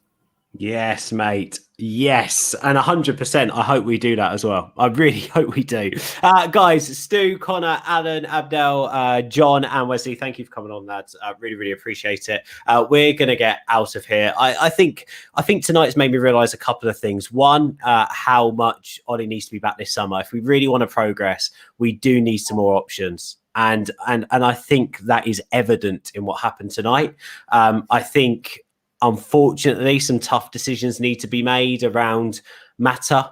Yes, mate. Yes. And 100%. I hope we do that as well. I really hope we do. Guys, Stu, Connor, Alan, Abdel, John, and Wesley, thank you for coming on, lads. I really, really appreciate it. We're going to get out of here. I think tonight's made me realise a couple of things. One, how much Ollie needs to be back this summer. If we really want to progress, we do need some more options. And I think that is evident in what happened tonight. I think, unfortunately, some tough decisions need to be made around Mata,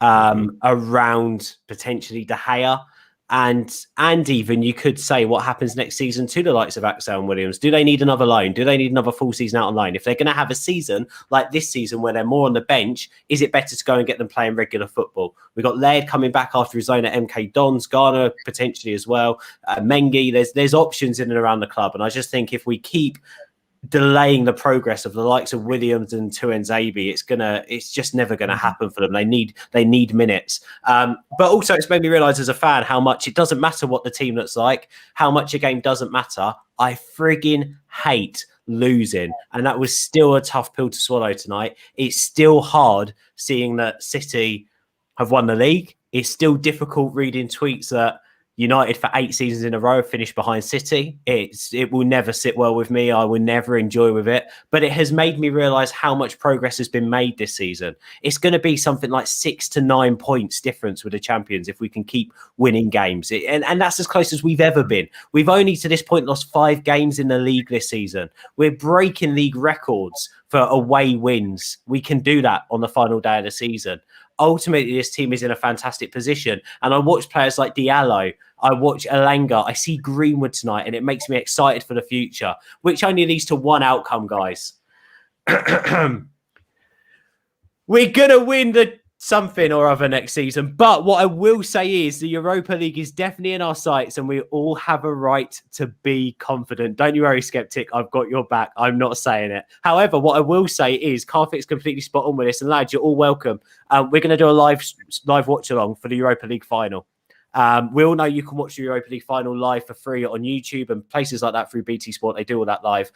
around potentially De Gea, and even you could say what happens next season to the likes of Axel and Williams. Do they need another loan? Do they need another full season out on loan? If they're going to have a season like this season where they're more on the bench, is it better to go and get them playing regular football? We've got Laird coming back after his loan at MK Dons, Garner potentially as well, Mengi. There's options in and around the club, and I just think if we keep delaying the progress of the likes of Williams and Tuanzebe, it's just never gonna happen for them. They need minutes. But also it's made me realise as a fan how much it doesn't matter what the team looks like, how much a game doesn't matter. I friggin' hate losing, and that was still a tough pill to swallow tonight. It's still hard seeing that City have won the league. It's still difficult reading tweets that United for 8 seasons in a row finished behind City. It will never sit well with me. I will never enjoy with it. But it has made me realise how much progress has been made this season. It's going to be something like 6 to 9 points difference with the champions if we can keep winning games. And that's as close as we've ever been. We've only to this point lost 5 games in the league this season. We're breaking league records for away wins. We can do that on the final day of the season. Ultimately, this team is in a fantastic position. And I watch players like Diallo, I watch Elanga, I see Greenwood tonight, and it makes me excited for the future, which only leads to one outcome, guys. We're going to win the something or other next season. But what I will say is the Europa League is definitely in our sights, and we all have a right to be confident. Don't you worry, Skeptic. I've got your back. I'm not saying it. However, what I will say is Carthic's completely spot on with this. And lads, you're all welcome. We're going to do a live watch along for the Europa League final. We all know you can watch the Europa League final live for free on YouTube and places like that through BT Sport. They do all that live.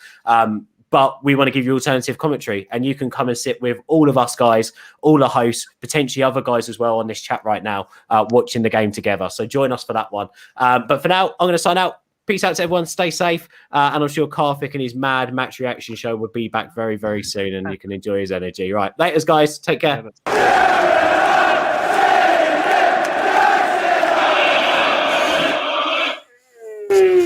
But we want to give you alternative commentary, and you can come and sit with all of us guys, all the hosts, potentially other guys as well on this chat right now, watching the game together. So join us for that one. But for now, I'm going to sign out. Peace out to everyone. Stay safe. And I'm sure Karthik and his mad match reaction show will be back very, very soon, and you can enjoy his energy. Right. Laters, guys. Take care.